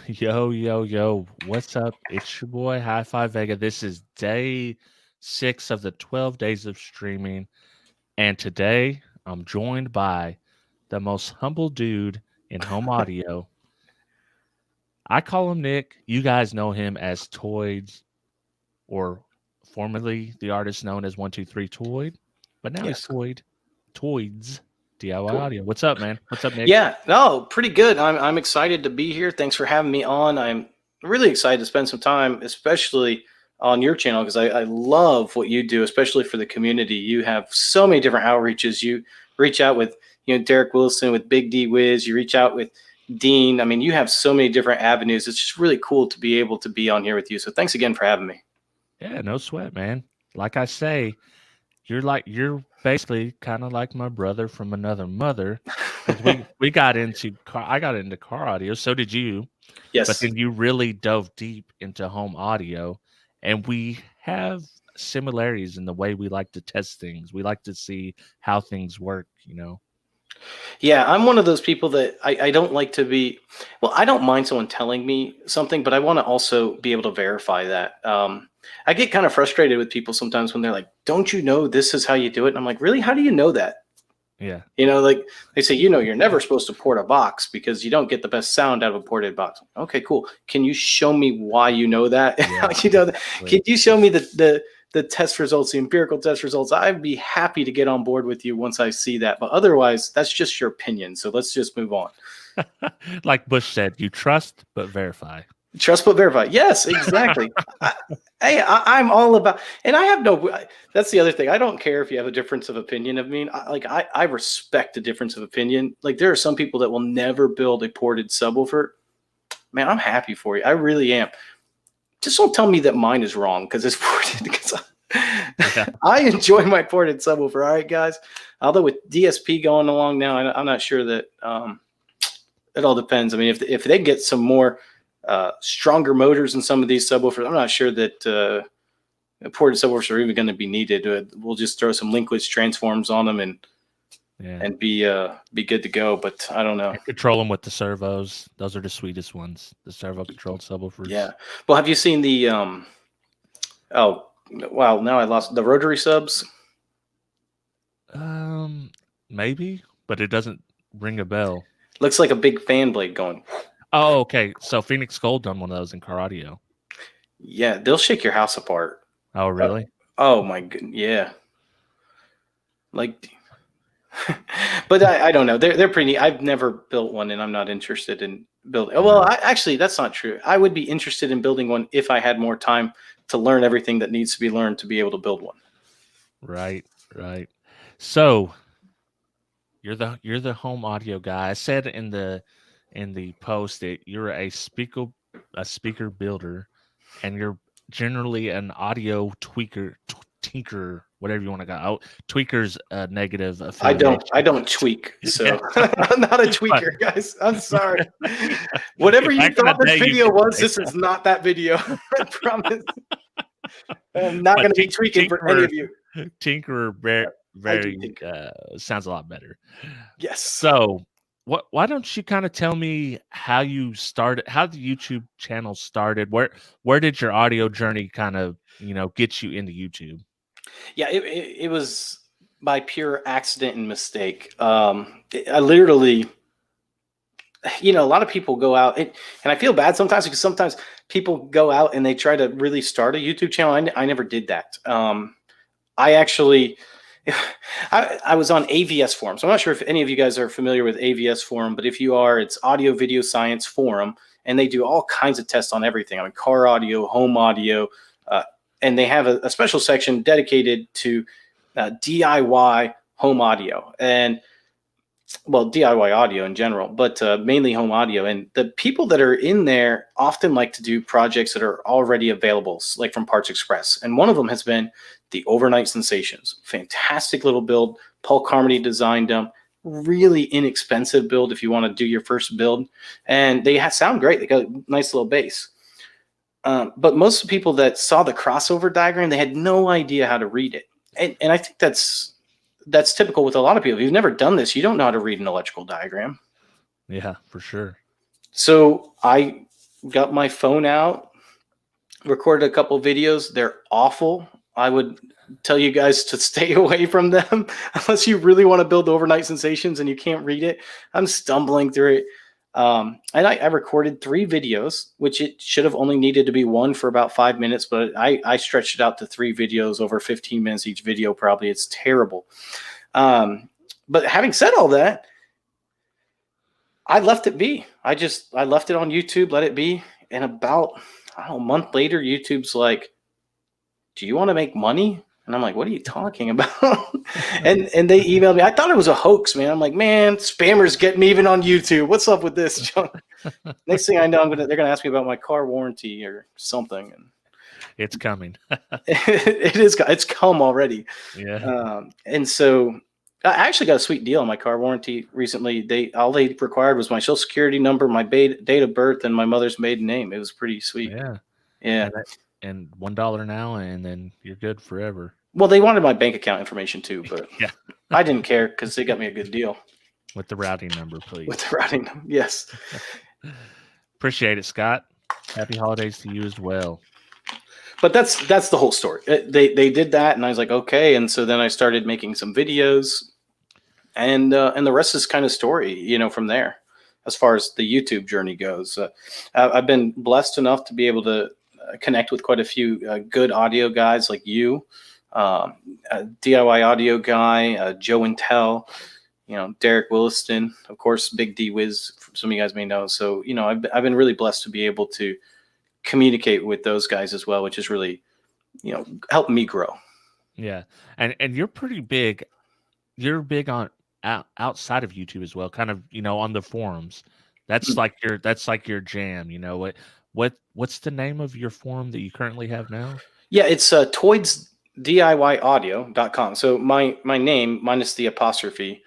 Yo, yo, yo, what's up? It's your boy High Five Vega. This is day 6 of the 12 days of streaming. And today I'm joined by the most humble dude in home audio. I call him Nick. You guys know him as Toids, or formerly the artist known as 123 Toid. But now he's Yes. Toids DIY Cool. Audio. What's up, man? What's up, Nick? Yeah. No, pretty good. I'm excited to be here. Thanks for having me on. I'm really excited to spend some time, especially on your channel, because I love what you do, especially for the community. You have so many different outreaches. You reach out with, Derek Wilson with Big D Wiz. You reach out with Dean. I mean, you have so many different avenues. It's just really cool to be able to be on here with you. So thanks again for having me. Yeah, no sweat, man. Like I say, you're basically kind of like my brother from another mother, because we got into I got into car audio, so did you, but Yes. then you really dove deep into home audio, and we have similarities in the way we like to test things. We like to see how things work. Yeah, I'm one of those people that I don't like to be, well, I don't mind someone telling me something, but I want to also be able to verify that. I get kind of frustrated with people sometimes when they're like, don't you know this is how you do it? And I'm like, really? How do you know that? Yeah. Like they say, you're never supposed to port a box because you don't get the best sound out of a ported box. Okay, cool. Can you show me why you know that? Yeah, You know that? Can exactly. you show me the test results, the empirical test results? I'd be happy to get on board with you once I see that. But otherwise, that's just your opinion. So let's just move on. Like Bush said, you trust but verify. Trust but verify. Yes, exactly. I'm all about, and I have no. That's the other thing. I don't care if you have a difference of opinion of me. I respect the difference of opinion. Like there are some people that will never build a ported subwoofer. Man, I'm happy for you. I really am. Just don't tell me that mine is wrong because it's ported. Because Yeah. I enjoy my ported subwoofer. All right, guys. Although with DSP going along now, I'm not sure that. It all depends. I mean, if they get some more stronger motors in some of these subwoofers, I'm not sure that ported subwoofers are even going to be needed. We'll just throw some linkage transforms on them and be good to go. But I don't know. And control them with the servos. Those are the sweetest ones. The servo controlled subwoofers. Yeah. Well, have you seen the? Oh, wow! Now I lost the rotary subs. Maybe, but it doesn't ring a bell. Looks like a big fan blade going. Oh, okay. So Phoenix Gold done one of those in car audio. Yeah, they'll shake your house apart. Oh, really? Oh my goodness, yeah. Like, but I don't know. They're pretty neat. I've never built one, and I'm not interested in building. Well, actually, that's not true. I would be interested in building one if I had more time to learn everything that needs to be learned to be able to build one. Right, right. So you're the home audio guy. I said in the post that you're a speaker builder, and you're generally an audio tinker, whatever you want to go. Oh, tweaker's a negative affiliation. I don't tweak, so I'm not a tweaker, guys. I'm sorry. Whatever you thought this video was, this is not that video. I promise. I'm not going to be tweaking for any of you. Tinkerer very sounds a lot better. Yes. So why don't you kind of tell me how you started, how the YouTube channel started? Where did your audio journey kind of, get you into YouTube? Yeah, it was by pure accident and mistake. I literally, a lot of people go out and I feel bad sometimes because sometimes people go out and they try to really start a YouTube channel. I never did that. I actually, I was on AVS Forum. So I'm not sure if any of you guys are familiar with AVS Forum, but if you are, it's Audio Video Science Forum, and they do all kinds of tests on everything. I mean, car audio, home audio, and they have a special section dedicated to DIY home audio and, well, DIY audio in general, but mainly home audio. And the people that are in there often like to do projects that are already available, like from Parts Express. And one of them has been the Overnight Sensations. Fantastic little build. Paul Carmody designed them. Really inexpensive build if you want to do your first build. And they sound great. They got a nice little bass. But most of the people that saw the crossover diagram, they had no idea how to read it. And I think that's typical with a lot of people. If you've never done this, you don't know how to read an electrical diagram. Yeah, for sure. So I got my phone out, recorded a couple videos. They're awful. I would tell you guys to stay away from them unless you really want to build overnight sensations and you can't read it. I'm stumbling through it. And I recorded 3 videos, which it should have only needed to be 1 for about 5 minutes, but I stretched it out to 3 videos over 15 minutes each video. Probably it's terrible. But having said all that, I left it be. I left it on YouTube, let it be. And about, I don't know, a month later, YouTube's like, do you want to make money? And I'm like, what are you talking about? and they emailed me. I thought it was a hoax, man. I'm like, man, spammers get me even on YouTube. What's up with this, John? Next thing I know, they're gonna ask me about my car warranty or something. And It's coming. it's come already. Yeah. And so I actually got a sweet deal on my car warranty recently. All they required was my social security number, my date of birth, and my mother's maiden name. It was pretty sweet. Yeah. Yeah. And $1 now, and then you're good forever. Well, they wanted my bank account information too, but Yeah. I didn't care because they got me a good deal. With the routing number, please. With the routing number, yes. Appreciate it, Scott. Happy holidays to you as well. But that's the whole story. They did that, and I was like, okay. And so then I started making some videos, and the rest is kind of story, from there. As far as the YouTube journey goes, I've been blessed enough to be able to connect with quite a few good audio guys like you, a DIY audio guy, Joe and Tell, Derek Williston, of course, Big D Wiz, some of you guys may know. So, I've been really blessed to be able to communicate with those guys as well, which is really, helped me grow. Yeah. And you're pretty big. You're big on outside of YouTube as well, kind of, on the forums. That's like your jam, What's the name of your forum that you currently have now? Yeah, it's Toids DIYaudio.com. So my name minus the apostrophe,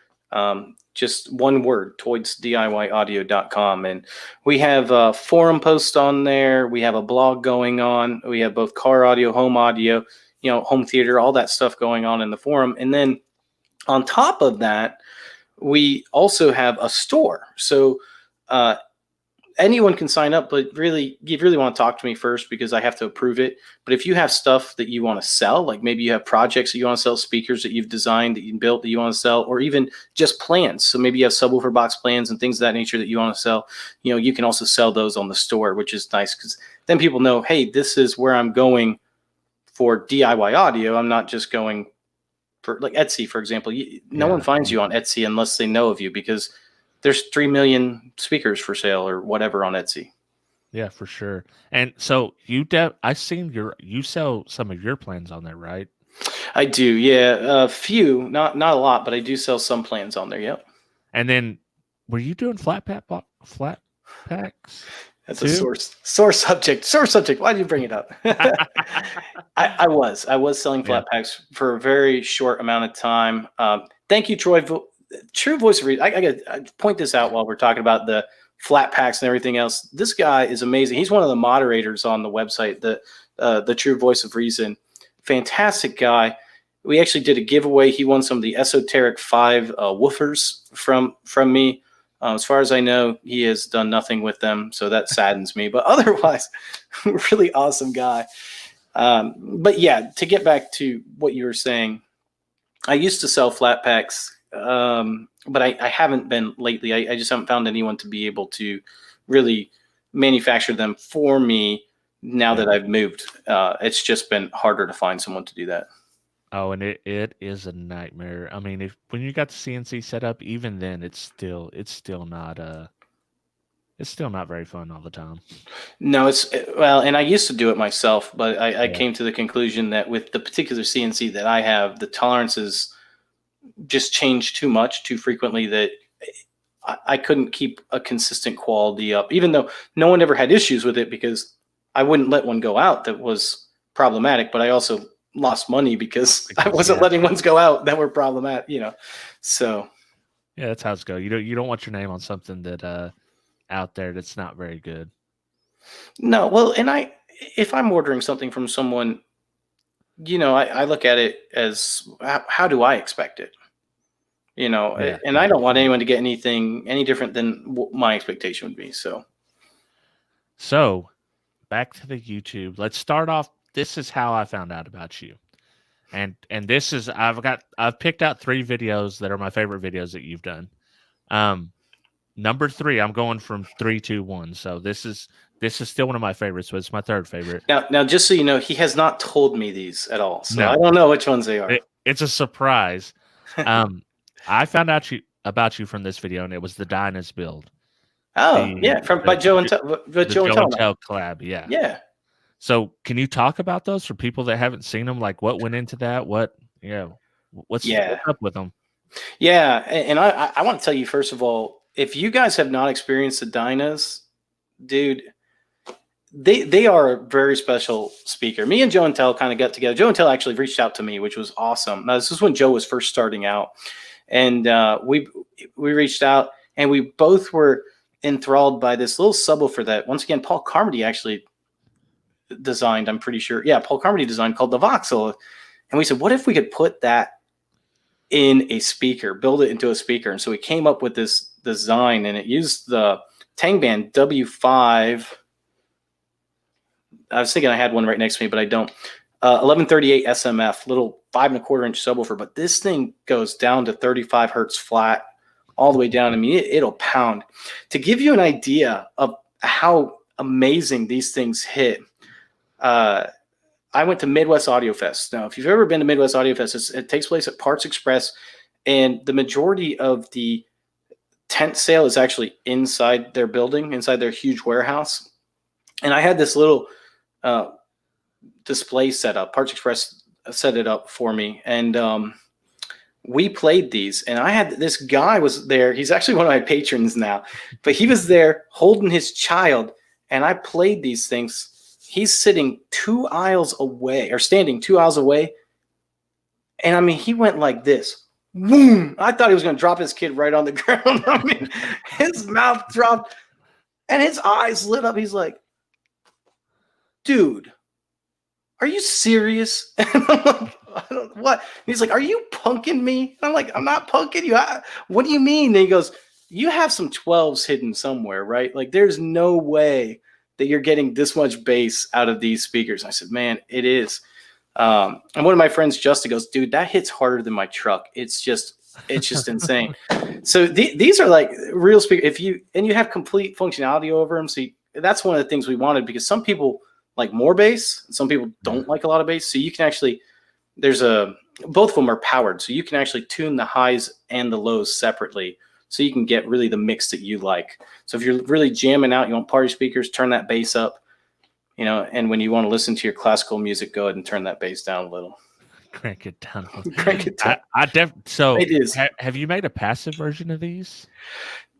just one word, Toids DIYaudio.com. And we have forum posts on there. We have a blog going on. We have both car audio, home audio, home theater, all that stuff going on in the forum. And then on top of that, we also have a store. So anyone can sign up, but really, you really want to talk to me first because I have to approve it. But if you have stuff that you want to sell, like maybe you have projects that you want to sell, speakers that you've designed, that you built, that you want to sell, or even just plans. So maybe you have subwoofer box plans and things of that nature that you want to sell. You can also sell those on the store, which is nice because then people know, hey, this is where I'm going for DIY audio. I'm not just going for like Etsy, for example. No one finds you on Etsy unless they know of you because there's 3 million speakers for sale or whatever on Etsy. Yeah, for sure. And so I've seen you sell some of your plans on there, right? I do. Yeah. A few, not a lot, but I do sell some plans on there. Yep. And then were you doing flat packs? That's too? A sore subject. Why did you bring it up? I was selling flat packs for a very short amount of time. Thank you, Troy. True voice of reason. I got to point this out while we're talking about the flat packs and everything else. This guy is amazing. He's one of the moderators on the website, the True Voice of Reason. Fantastic guy. We actually did a giveaway. He won some of the Esoteric 5 woofers from me. As far as I know, he has done nothing with them, so that saddens me. But otherwise, really awesome guy. But yeah, to get back to what you were saying, I used to sell flat packs. But I haven't been lately. I just haven't found anyone to be able to really manufacture them for me now that I've moved. It's just been harder to find someone to do that. Oh, and it is a nightmare. I mean, when you got the CNC set up, even then it's still not very fun all the time. No, and I used to do it myself, but I came to the conclusion that with the particular CNC that I have, the tolerances just changed too much too frequently that I couldn't keep a consistent quality up, even though no one ever had issues with it because I wouldn't let one go out that was problematic, but I also lost money because I wasn't letting ones go out that were problematic, so yeah, that's how it's go. You don't want your name on something that out there that's not very good. No, well, and if I'm ordering something from someone, I look at it as how do I expect it? And I don't want anyone to get anything any different than what my expectation would be. So, So back to the YouTube. Let's start off. This is how I found out about you. And this is I've picked out 3 videos that are my favorite videos that you've done. Number 3, I'm going from 3, 2, 1. So this is still one of my favorites, but it's my 3rd favorite. Now, just so you know, he has not told me these at all, so No. I don't know which ones they are. It's a surprise. I found out about you from this video, and it was the Dinas build. Oh, yeah, by Joe and Tell collab. Yeah. Yeah. So can you talk about those for people that haven't seen them? Like what went into that? What's up with them? Yeah, and I want to tell you, first of all, if you guys have not experienced the Dinas, dude, they are a very special speaker. Me and Joe and Tell kind of got together. Joe and Tell actually reached out to me, which was awesome. Now, this is when Joe was first starting out, and we reached out, and we both were enthralled by this little subwoofer that, once again, Paul Carmody actually designed. I'm pretty sure. Yeah, Paul Carmody designed, called the Voxel, and we said, what if we could put that in a speaker, build it into a speaker? And so we came up with this design, and it used the Tangband W5. I was thinking I had one right next to me, but I don't. 1138 SMF, little 5 1/4 inch subwoofer, but this thing goes down to 35 hertz flat, all the way down. I mean, it'll pound. To give you an idea of how amazing these things hit, I went to Midwest Audio Fest. Now, if you've ever been to Midwest Audio Fest, it takes place at Parts Express, and the majority of the tent sale is actually inside their building, inside their huge warehouse. And I had this little display set up. Parts Express set it up for me, and we played these. And I had this guy was there. He's actually one of my patrons now, but he was there holding his child, and I played these things. He's sitting 2 aisles away, or standing 2 aisles away. And I mean, he went like this. Boom! I thought he was going to drop his kid right on the ground. I mean, his mouth dropped and his eyes lit up. He's like, dude, are you serious? And I'm like, I don't, what? And he's like, are you punking me? And I'm like, I'm not punking you. What do you mean? And he goes, you have some 12s hidden somewhere, right? Like, there's no way that you're getting this much bass out of these speakers. I said, man, it is. And one of my friends, Justin, goes, dude, that hits harder than my truck. It's just insane. So these are like real speakers. You have complete functionality over them. So that's one of the things we wanted, because some people like more bass, some people don't like a lot of bass. So you can actually, both of them are powered. So you can actually tune the highs and the lows separately, so you can get really the mix that you like. So if you're really jamming out, you want party speakers, turn that bass up, and when you want to listen to your classical music, go ahead and turn that bass down a little. Crank it down. Crank it down. So it is. Have you made a passive version of these?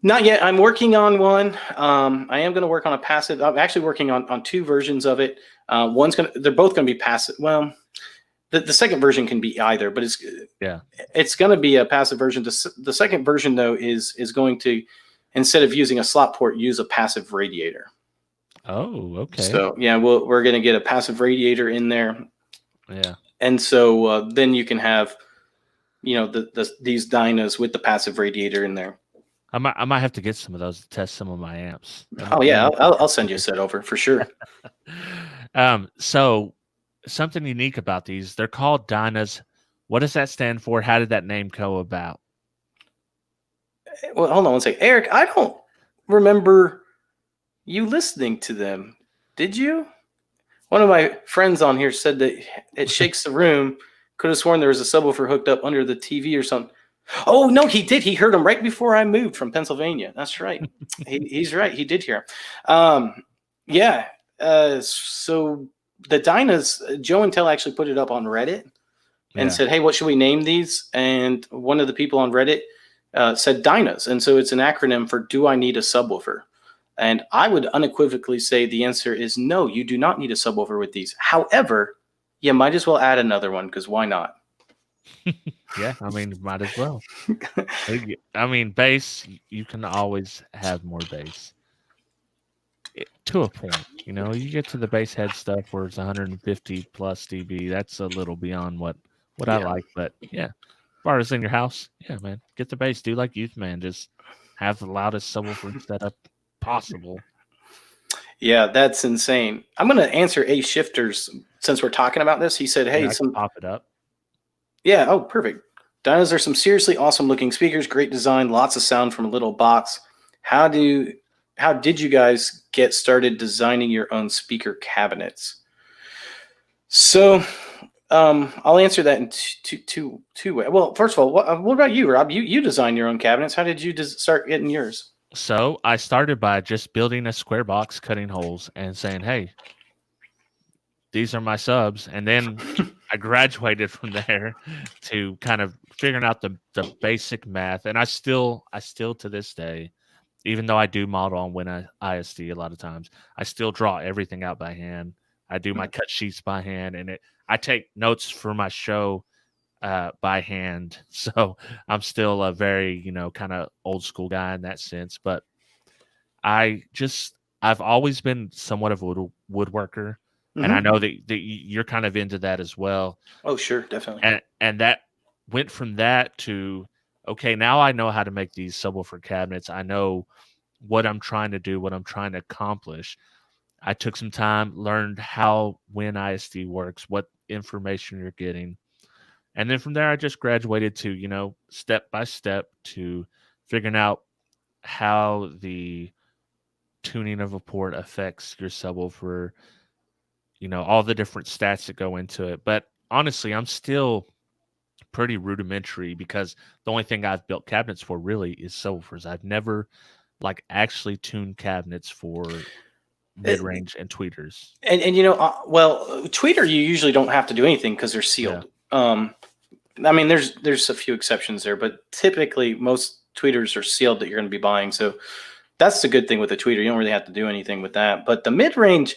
Not yet. I'm working on one. I am going to work on a passive. I'm actually working on 2 versions of it. They're both going to be passive. Well, the second version can be either, but it's going to be a passive version. The second version, though, is going to, instead of using a slot port, use a passive radiator. Oh, okay. So yeah, we're going to get a passive radiator in there. Yeah. And so then you can have, these Dinas with the passive radiator in there. I might have to get some of those to test some of my amps. Oh yeah, I'll send you a set over for sure. So something unique about these, they're called Dinas. What does that stand for? How did that name go about? Well, hold on one second. Eric, I don't remember you listening to them. Did you? One of my friends on here said that it shakes the room. Could have sworn there was a subwoofer hooked up under the TV or something. Oh, no, he did. He heard him right before I moved from Pennsylvania. That's right. He's right. He did hear him. Yeah. So the Dinas, Joe and Tell actually put it up on Reddit and said, hey, what should we name these? And one of the people on Reddit said Dinas. And so it's an acronym for Do I Need a Subwoofer? And I would unequivocally say the answer is no, you do not need a subwoofer with these. However, you might as well add another one, because why not? Yeah, I mean, might as well. I mean, bass, you can always have more bass. To a point, you get to the bass head stuff where it's 150 plus dB. That's a little beyond what I like, but yeah, as far as in your house, yeah, man, get the bass. Do like Youth Man, just have the loudest subwoofer setup possible. Yeah, that's insane. I'm going to answer A Shifters since we're talking about this. He said, Yeah, "Hey, I can pop it up. yeah, oh, perfect. Dinos are some seriously awesome looking speakers, great design, lots of sound from a little box. How did you guys get started designing your own speaker cabinets?" So, I'll answer that in two ways. Well, first of all, what about you, Rob? You design your own cabinets. How did you start getting yours? So I started by just building a square box, cutting holes, and saying, "Hey, these are my subs." And then I graduated from there to kind of figuring out the basic math. And I still to this day, even though I do model on Win ISD a lot of times, I still draw everything out by hand. I do my cut sheets by hand, and I take notes for my show by hand. So I'm still a very, kind of old school guy in that sense. But I've always been somewhat of a woodworker, and I Mm-hmm. know that you're kind of into that as well. Oh, sure, definitely. And that went from that to, okay, now I know how to make these subwoofer cabinets. I know what I'm trying to do, what I'm trying to accomplish. I took some time, learned how Win ISD works, what information you're getting. And then from there, I just graduated to, step by step to figuring out how the tuning of a port affects your subwoofer, all the different stats that go into it. But honestly, I'm still pretty rudimentary because the only thing I've built cabinets for really is subwoofers. I've never like actually tuned cabinets for Uh, mid-range and tweeters. and well, tweeter you usually don't have to do anything because they're Yeah. sealed. I mean, there's a few exceptions there, but typically most tweeters are sealed that you're going to be buying. So that's the good thing with the tweeter. You don't really have to do anything with that. But the mid range,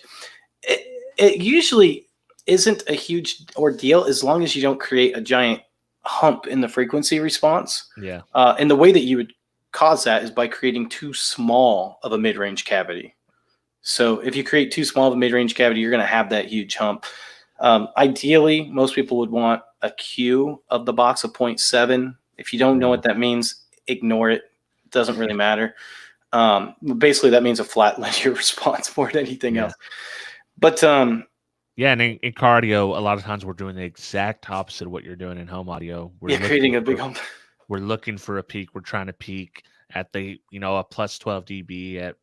it usually isn't a huge ordeal as long as you don't create a giant hump in the frequency response. Yeah. And the way that you would cause that is by creating too small of a mid range cavity. So if you create too small of a mid range cavity, you're going to have that huge hump. Ideally, most people would want a Q of the box of 0.7. If you don't know what that means, ignore it. It doesn't really matter. Basically, that means a flat linear response more than anything else. But yeah, and in cardio, a lot of times we're doing the exact opposite of what you're doing in home audio. We're creating a big hump. We're looking for a peak. We're trying to peak at the, a plus 12 dB at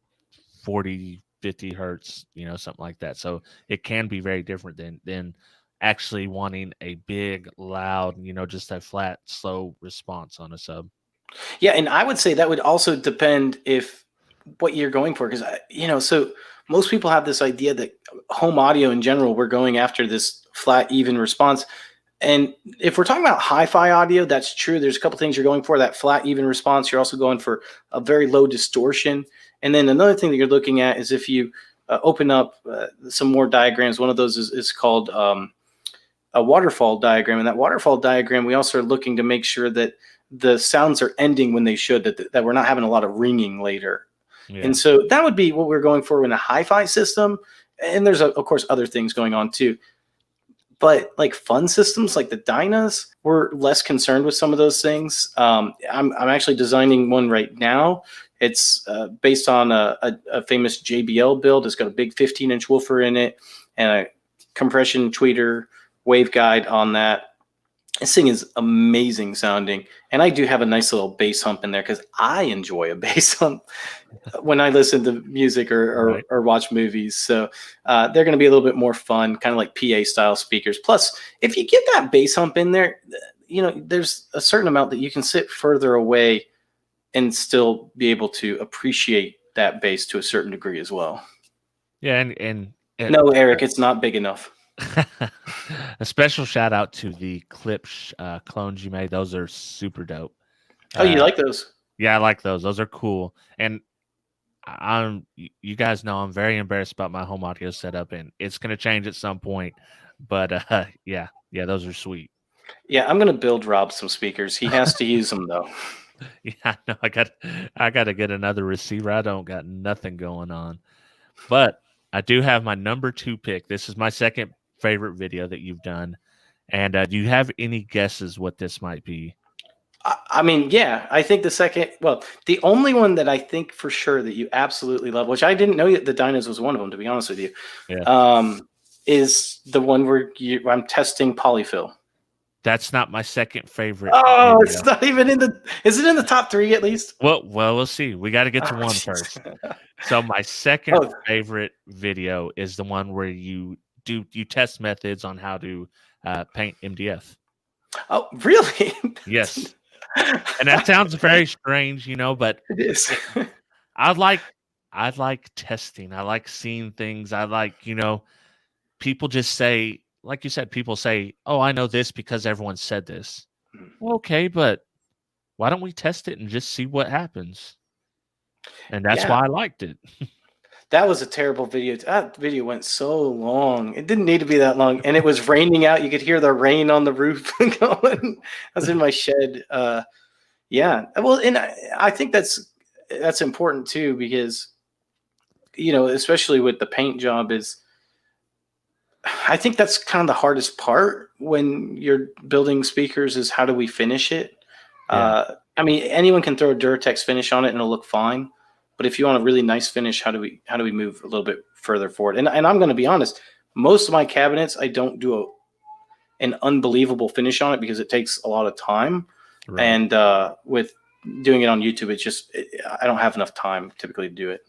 40, 50 hertz, something like that. So it can be very different than actually wanting a big, loud, just a flat, slow response on a sub. Yeah, and I would say that would also depend if what you're going for, because so most people have this idea that home audio in general, we're going after this flat, even response. And if we're talking about hi-fi audio, that's true. There's a couple things you're going for, that flat, even response. You're also going for a very low distortion. And then another thing that you're looking at is if you open up some more diagrams. One of those is called a waterfall diagram. And that waterfall diagram, we also are looking to make sure that the sounds are ending when they should, that we're not having a lot of ringing later. Yeah. And so that would be what we're going for in a hi-fi system. And there's, of course, other things going on too. But like fun systems like the Dinas, we're less concerned with some of those things. I'm actually designing one right now. It's based on a famous JBL build. It's got a big 15-inch woofer in it and a compression tweeter waveguide on that. This thing is amazing sounding. And I do have a nice little bass hump in there because I enjoy a bass hump when I listen to music or watch movies. So they're going to be a little bit more fun, kind of like PA style speakers. Plus, if you get that bass hump in there, there's a certain amount that you can sit further away and still be able to appreciate that bass to a certain degree as well. Yeah, and no, Eric, it's not big enough. A special shout out to the clip clones you made. Those are super dope. Oh, you like those? Yeah, I like those. Those are cool. And you guys know I'm very embarrassed about my home audio setup, and it's going to change at some point. But yeah, those are sweet. Yeah, I'm going to build Rob some speakers. He has to use them though. Yeah, no, I got to get another receiver. I don't got nothing going on, but I do have my number 2 pick. This is my second favorite video that you've done. And do you have any guesses what this might be? I mean, yeah, I think the only one that I think for sure that you absolutely love, which I didn't know the Dinos was one of them, to be honest with you, Yeah. is the one where I'm testing polyfill. That's not my second favorite Oh, video. it's not even is it in the top 3 at least? Well, we'll see. We got to get to Oh, one geez. first. So my second Oh, favorite video is the one where you test methods on how to paint MDF. oh, really? Yes. And that sounds very strange, but It is. I like testing. I like seeing things. I like, people just say, like you said, people say, "Oh, I know this because everyone said this." Okay, but why don't we test it and just see what happens? And that's Yeah, why I liked it. that was a terrible video. That video went so long. It didn't need to be that long, and it was raining out. You could hear the rain on the roof going. I was in my shed. Yeah, well, and I think that's important too, because especially with the paint job, is I think that's kind of the hardest part when you're building speakers, is how do we finish it? Yeah. I mean, anyone can throw a Duratex finish on it and it'll look fine, but if you want a really nice finish, how do we move a little bit further forward? And I'm going to be honest, most of my cabinets I don't do an unbelievable finish on it because it takes a lot of time, Right. and with doing it on YouTube, I don't have enough time typically to do it.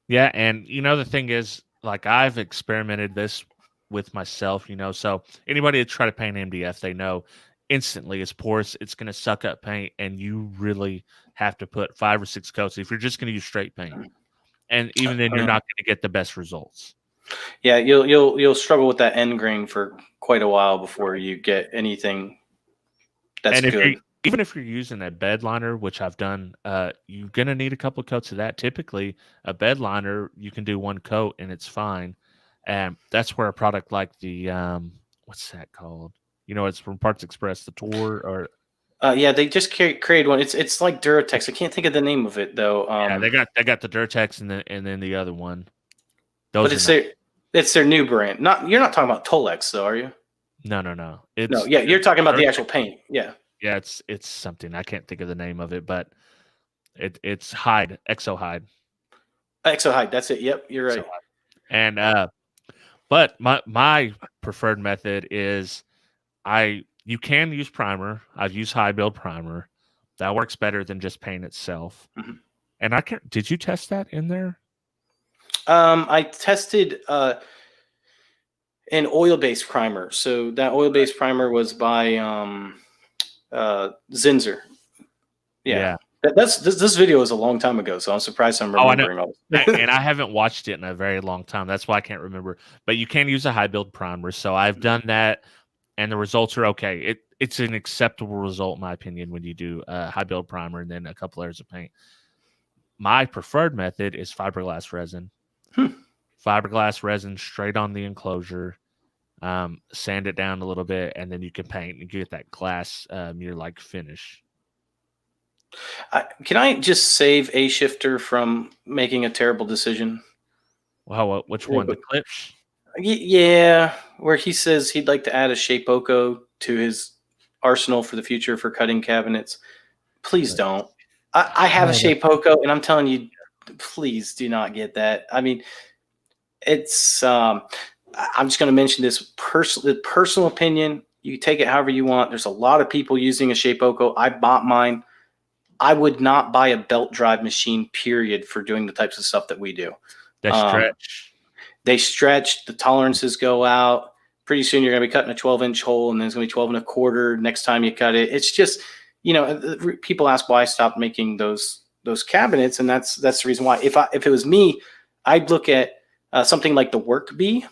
Yeah, and the thing is, like, I've experimented this with myself, so anybody that try to paint MDF, they know instantly it's porous, it's going to suck up paint, and you really have to put 5 or 6 coats if you're just going to use straight paint. And even then, you're not going to get the best results. Yeah, you'll struggle with that end grain for quite a while before you get anything that's good. Even if you're using a bed liner, which I've done, you're going to need a couple of coats of that. Typically, a bed liner, you can do 1 coat and it's fine. And that's where a product like the, what's that called? It's from Parts Express, the Tour, or Yeah, they just created one. It's like Duratex. I can't think of the name of it though. yeah, they got the Durtex and then the other one. But it's their new brand. You're not talking about Tolex though, are you? No. No, yeah, you're talking about the actual paint. Yeah. Yeah, it's something. I can't think of the name of it, but it's Hide, Exo Hide. Exo Hide, that's it. Yep, you're right. And but my preferred method is you can use primer. I've used high build primer. That works better than just paint itself. Mm-hmm. And did you test that in there? I tested an oil-based primer. So that oil-based primer was by Zinsser. Yeah. This video was a long time ago, so I'm surprised I'm remembering all this. And I haven't watched it in a very long time. That's why I can't remember. But you can use a high build primer. So I've done that, and the results are okay. It's an acceptable result, in my opinion, when you do a high build primer and then a couple layers of paint. My preferred method is fiberglass resin. Fiberglass resin straight on the enclosure. Sand it down a little bit, and then you can paint and get that glass mirror-like finish. Can I just save a shifter from making a terrible decision? Wow, which one? The clips? Yeah, where he says he'd like to add a Shapeoko to his arsenal for the future for cutting cabinets. Please don't. I have a Shapeoko, and I'm telling you, please do not get that. I mean, it's I'm just going to mention this personal opinion. You take it however you want. There's a lot of people using a Shapeoko. I bought mine. I would not buy a belt drive machine, period, for doing the types of stuff that we do. They stretch. They stretch. The tolerances go out. Pretty soon you're going to be cutting a 12-inch hole, and then it's going to be 12 and a quarter next time you cut it. It's just, people ask why I stopped making those cabinets, and that's the reason why. If it was me, I'd look at something like the Work Bee.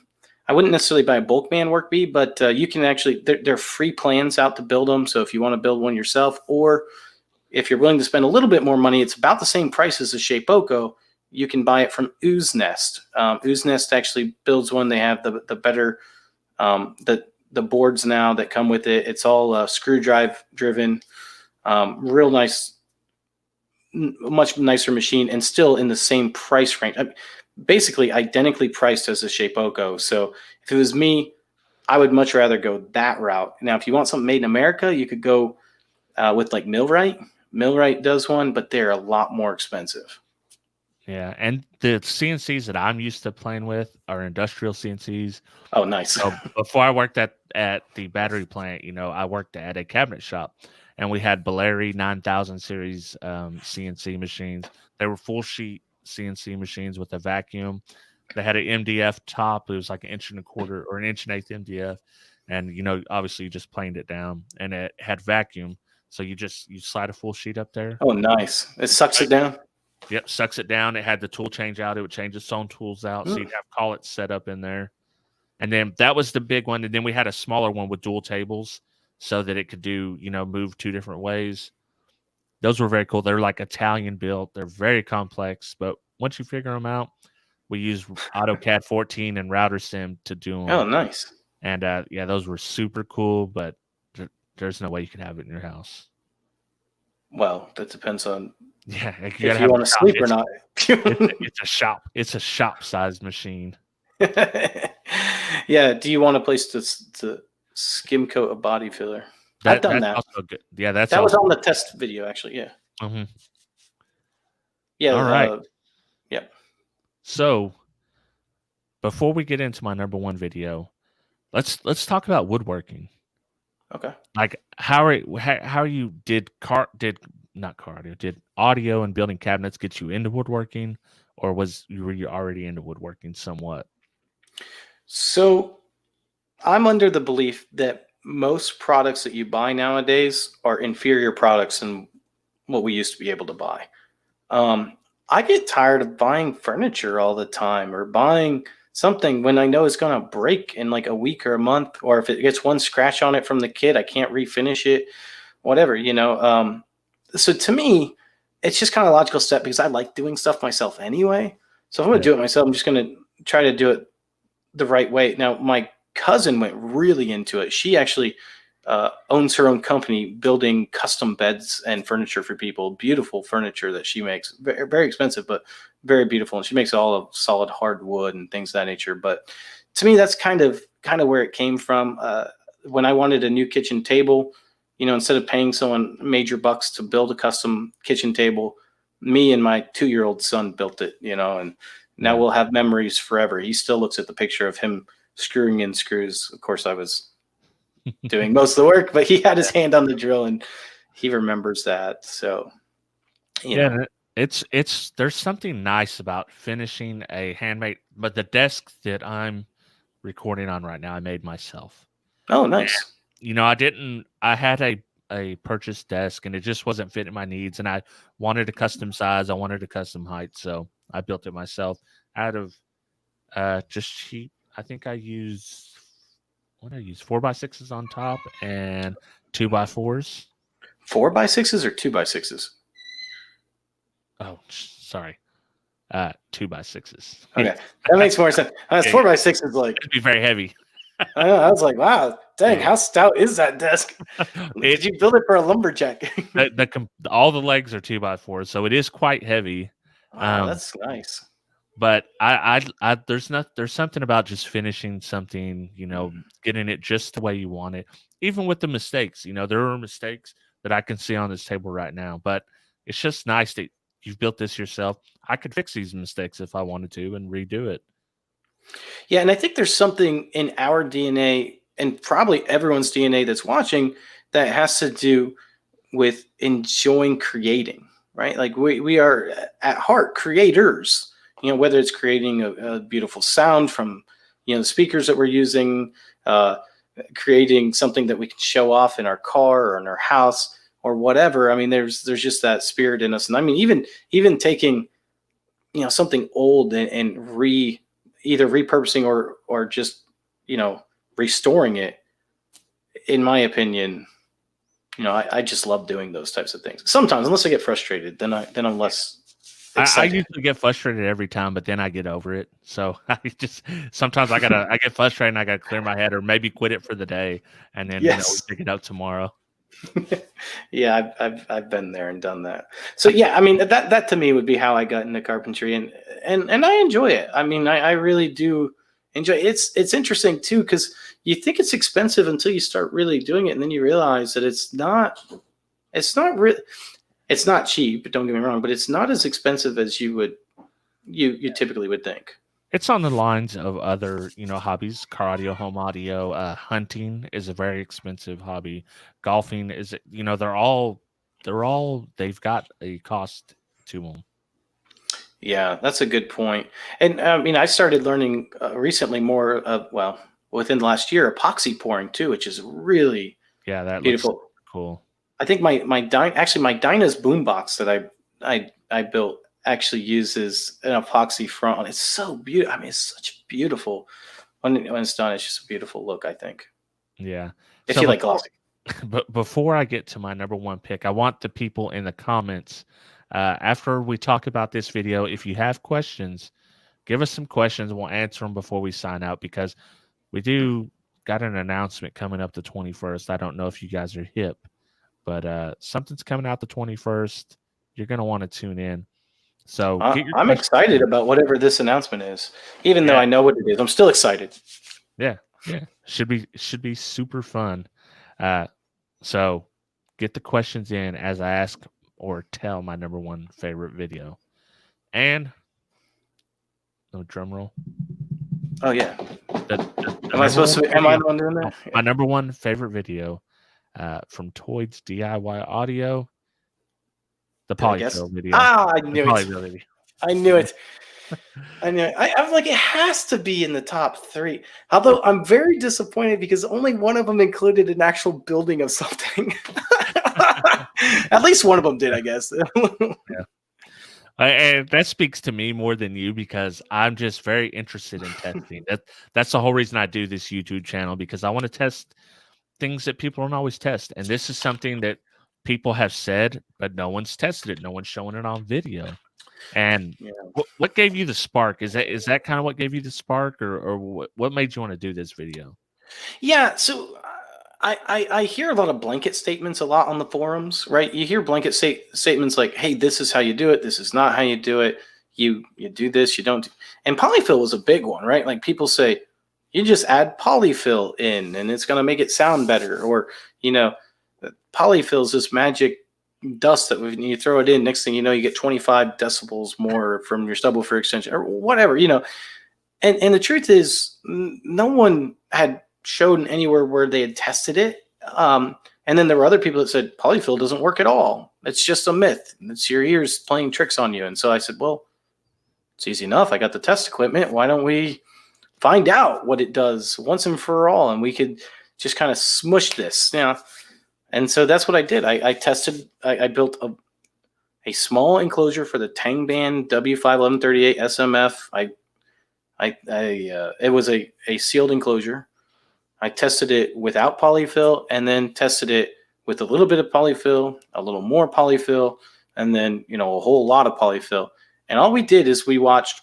I wouldn't necessarily buy a Bulkman Work Bee, but you can actually, there are free plans out to build them. So if you want to build one yourself, or if you're willing to spend a little bit more money, it's about the same price as a Shapeoko. You can buy it from Ooze Nest. Ooze Nest actually builds one. They have the better, the boards now that come with it. It's all screw drive driven, real nice, much nicer machine, and still in the same price range. Basically identically priced as a Shapeoko. So if it was me, I would much rather go that route. Now, if you want something made in America, you could go with like Millwright. Millwright does one, but they're a lot more expensive. Yeah, and the CNCs that I'm used to playing with are industrial CNCs. Oh, nice. So before I worked at the battery plant, I worked at a cabinet shop, and we had Beleri 9000 series CNC machines. They were full sheet CNC machines with a vacuum. They had an MDF top. It was like 1.25 or 1.8 inch MDF, and obviously you just planed it down, and it had vacuum. So you slide a full sheet up there. Oh, nice. It sucks it down. Yep, sucks it down. It had the tool change out. It would change its own tools out. So you'd have collets set up in there. And then that was the big one. And then we had a smaller one with dual tables so that it could do, move 2 different ways. Those were very cool. They're like Italian built. They're very complex. But once you figure them out, we use AutoCAD 14 and Router Sim to do them. Oh, nice. And yeah, those were super cool. But there's no way you could have it in your house. Well, that depends on if you want to sleep or not. It's a shop. It's a shop-sized machine. Yeah. Do you want a place to skim coat a body filler? I've done that. Also good. Yeah, that was on the test video, actually. Yeah. Mm-hmm. Yeah. All right. Yeah. So, before we get into my number 1 video, let's talk about woodworking. Okay. Like how you did audio and building cabinets get you into woodworking, or were you already into woodworking somewhat? So I'm under the belief that most products that you buy nowadays are inferior products than what we used to be able to buy. I get tired of buying furniture all the time, or buying something when I know it's going to break in like a week or a month, or if it gets one scratch on it from the kit, I can't refinish it, whatever, So to me, it's just kind of a logical step, because I like doing stuff myself anyway. So if I'm going to do it myself, I'm just going to try to do it the right way. Now, my cousin went really into it. She actually owns her own company building custom beds and furniture for people. Beautiful furniture that she makes. Very, very expensive, but very beautiful. And she makes all of solid hardwood and things of that nature. But to me, that's kind of where it came from. When I wanted a new kitchen table, instead of paying someone major bucks to build a custom kitchen table, me and my 2-year-old son built it, and now we'll have memories forever. He still looks at the picture of him screwing in screws. Of course, I was doing most of the work, but he had his hand on the drill and he remembers that. So, there's something nice about finishing a handmade, but the desk that I'm recording on right now, I made myself. Oh, nice. And, I had a purchased desk and it just wasn't fitting my needs. And I wanted a custom size. I wanted a custom height. So I built it myself out of just cheap. I think I used 4x6s on top and 2x4s. 4x6s or 2x6s? Oh, sorry. 2x6s. Okay, that makes more sense. 4x6 is like, it'd be very heavy. I know. I was like, wow, dang, how stout is that desk? Did you build it for a lumberjack? All the legs are 2x4s, so it is quite heavy. Wow, that's nice. But there's something about just finishing something, getting it just the way you want it. Even with the mistakes, there are mistakes that I can see on this table right now, but it's just nice that you've built this yourself. I could fix these mistakes if I wanted to and redo it. Yeah, and I think there's something in our DNA, and probably everyone's DNA that's watching, that has to do with enjoying creating, right? Like we are at heart creators. Whether it's creating a beautiful sound from, the speakers that we're using, creating something that we can show off in our car or in our house or whatever. I mean, there's just that spirit in us. And I mean, even taking, something old and either repurposing or just, restoring it, in my opinion, I just love doing those types of things. Sometimes, unless I get frustrated, then I'm less I usually get frustrated every time, but then I get over it. So sometimes I get frustrated and I gotta clear my head or maybe quit it for the day and then we pick it up tomorrow. Yeah, I've been there and done that. So yeah, I mean that to me would be how I got into carpentry, and I enjoy it. I mean, I really do enjoy it. It's interesting too, because you think it's expensive until you start really doing it, and then you realize that it's not it's not it's not cheap, don't get me wrong, but it's not as expensive as you typically would think. It's on the lines of other, hobbies. Car audio, home audio, hunting is a very expensive hobby. Golfing is, they've got a cost to them. Yeah, that's a good point. And I mean, I started learning recently more of, well, within the last year, epoxy pouring too, which is really that beautiful. Looks cool. I think my Dinas boombox that I built actually uses an epoxy front. It's so beautiful. I mean, it's such beautiful when it's done. It's just a beautiful look, I think. Yeah. If you like glossy. But before I get to my number one pick, I want the people in the comments, after we talk about this video, if you have questions, give us some questions. We'll answer them before we sign out, because we do got an announcement coming up the 21st. I don't know if you guys are hip, but something's coming out the 21st. You're going to want to tune in. So I'm excited about whatever this announcement is, even though I know what it is. I'm still excited. Yeah. Should be super fun. So get the questions in as I ask or tell my number one favorite video. And no drum roll. Oh yeah. Am I supposed to be? Am I the one doing that? My number one favorite video from Toids DIY Audio. The Polyfill video. I knew it. I knew it. I was like, it has to be in the top 3. Although I'm very disappointed because only one of them included an actual building of something. At least one of them did, I guess. Yeah. And that speaks to me more than you, because I'm just very interested in testing. That's the whole reason I do this YouTube channel, because I want to test things that people don't always test. And this is something that people have said, but no one's tested it. No one's showing it on video. And what gave you the spark? Is that kind of what gave you the spark, or what made you want to do this video? Yeah, so I hear a lot of blanket statements a lot on the forums, right? You hear blanket statements like, "Hey, this is how you do it. This is not how you do it. You do this, you don't." And polyfill was a big one, right? Like people say, you just add polyfill in, and it's going to make it sound better, or polyfill is this magic dust that when you throw it in, next thing you know, you get 25 decibels more from your subwoofer extension or whatever, and the truth is no one had shown anywhere where they had tested it. And then there were other people that said polyfill doesn't work at all. It's just a myth. It's your ears playing tricks on you. And so I said, well, it's easy enough. I got the test equipment. Why don't we find out what it does once and for all? And we could just kind of smush this, And so that's what I did. I tested. I built a small enclosure for the Tangband W51138 SMF. It was a sealed enclosure. I tested it without polyfill, and then tested it with a little bit of polyfill, a little more polyfill, and then a whole lot of polyfill. And all we did is we watched.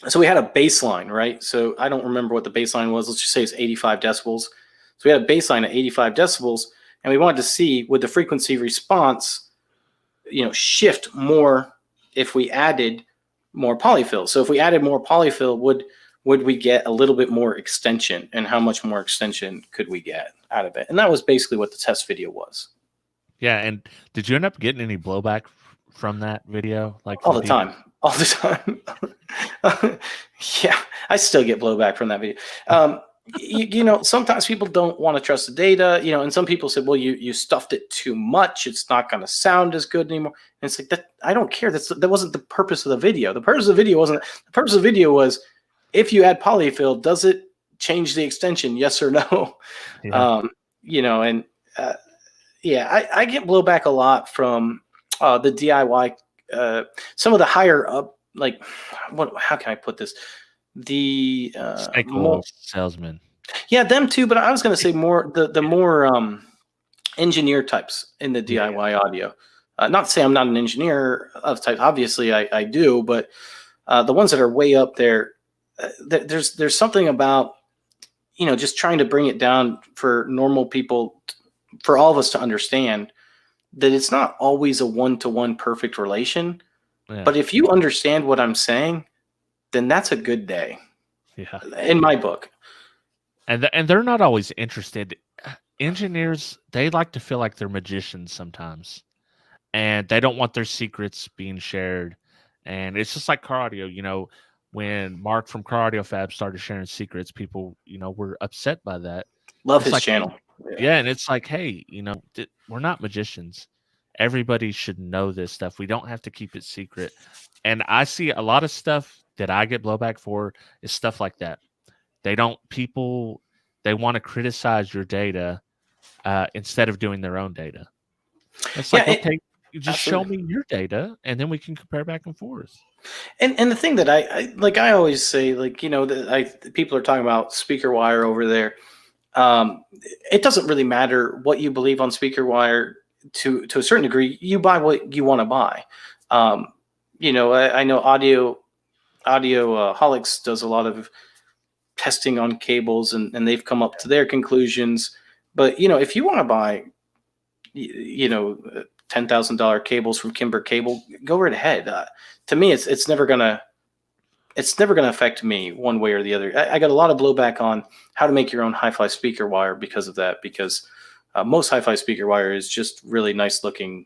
So we had a baseline, right? So I don't remember what the baseline was. Let's just say it's 85 decibels. So we had a baseline at 85 decibels. And we wanted to see, would the frequency response, shift more if we added more polyfill? So if we added more polyfill, would we get a little bit more extension, and how much more extension could we get out of it? And that was basically what the test video was. Yeah. And did you end up getting any blowback from that video? Like all the time. Yeah, I still get blowback from that video. Sometimes people don't want to trust the data, and some people said, well, you stuffed it too much. It's not going to sound as good anymore. And it's like that. I don't care. That wasn't the purpose of the video. The purpose of the video was, if you add polyfill, does it change the extension? Yes or no? Yeah. I get blowback a lot from the DIY, some of the higher up, like how can I put this? The salesman. Yeah, them too, but I was going to say more the more engineer types in the DIY audio. Not to say I'm not an engineer of type. Obviously, I do, but the ones that are way up there, there's something about just trying to bring it down for normal people, for all of us to understand that it's not always a one-to-one perfect relation. Yeah. But if you understand what I'm saying, then that's a good day. Yeah. In my book. And they're not always interested engineers, they like to feel like they're magicians sometimes, and they don't want their secrets being shared. And it's just like car audio, when Mark from Car Audio Fab started sharing secrets, people, were upset by that. Love It's his like, hey, channel. yeah, and it's like, hey, we're not magicians. Everybody should know this stuff. We don't have to keep it secret. And I see a lot of stuff that I get blowback for is stuff like that. They don't people they want to criticize your data instead of doing their own data. It's Yeah, like, okay, you just show absolutely. me your data, and then we can compare back and forth. And the thing that I like, I always say, like, that people are talking about speaker wire over there. It doesn't really matter what you believe on speaker wire. To a certain degree, you buy what you want to buy. Um, I know audio holics does a lot of testing on cables, and they've come up to their conclusions. But if you want to buy, $10,000 cables from Kimber Cable, go right ahead. To me, it's never gonna affect me one way or the other. I got a lot of blowback on how to make your own hi-fi speaker wire because of that. Because most hi-fi speaker wire is just really nice looking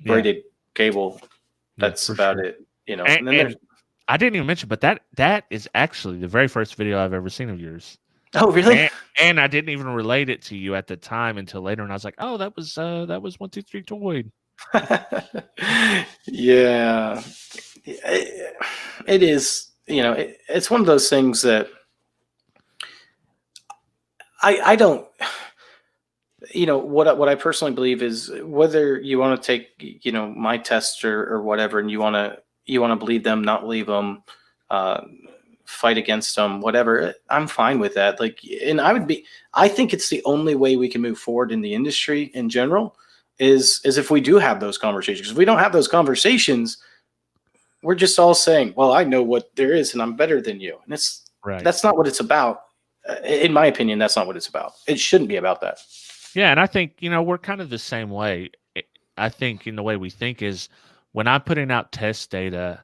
braided cable. That's for about sure. it. And, And then there's and I didn't even mention, but that is actually the very first video I've ever seen of yours. oh really? And I didn't even relate it to you at the time until later, and I was like, oh, that was 123 Toid. Yeah, it is. It's one of those things that I don't. What I personally believe is, whether you want to take my tests or whatever, and you want to believe them, not believe them, uh, fight against them, whatever, I'm fine with that. Like, and I think it's the only way we can move forward in the industry in general is if we do have those conversations. If we don't have those conversations, we're just all saying, well, I know what there is and I'm better than you. And Right. that's not what it's about. In my opinion, that's not what it's about. It shouldn't be about that. Yeah, and I think, we're kind of the same way. I think in the way we think is, when I'm putting out test data,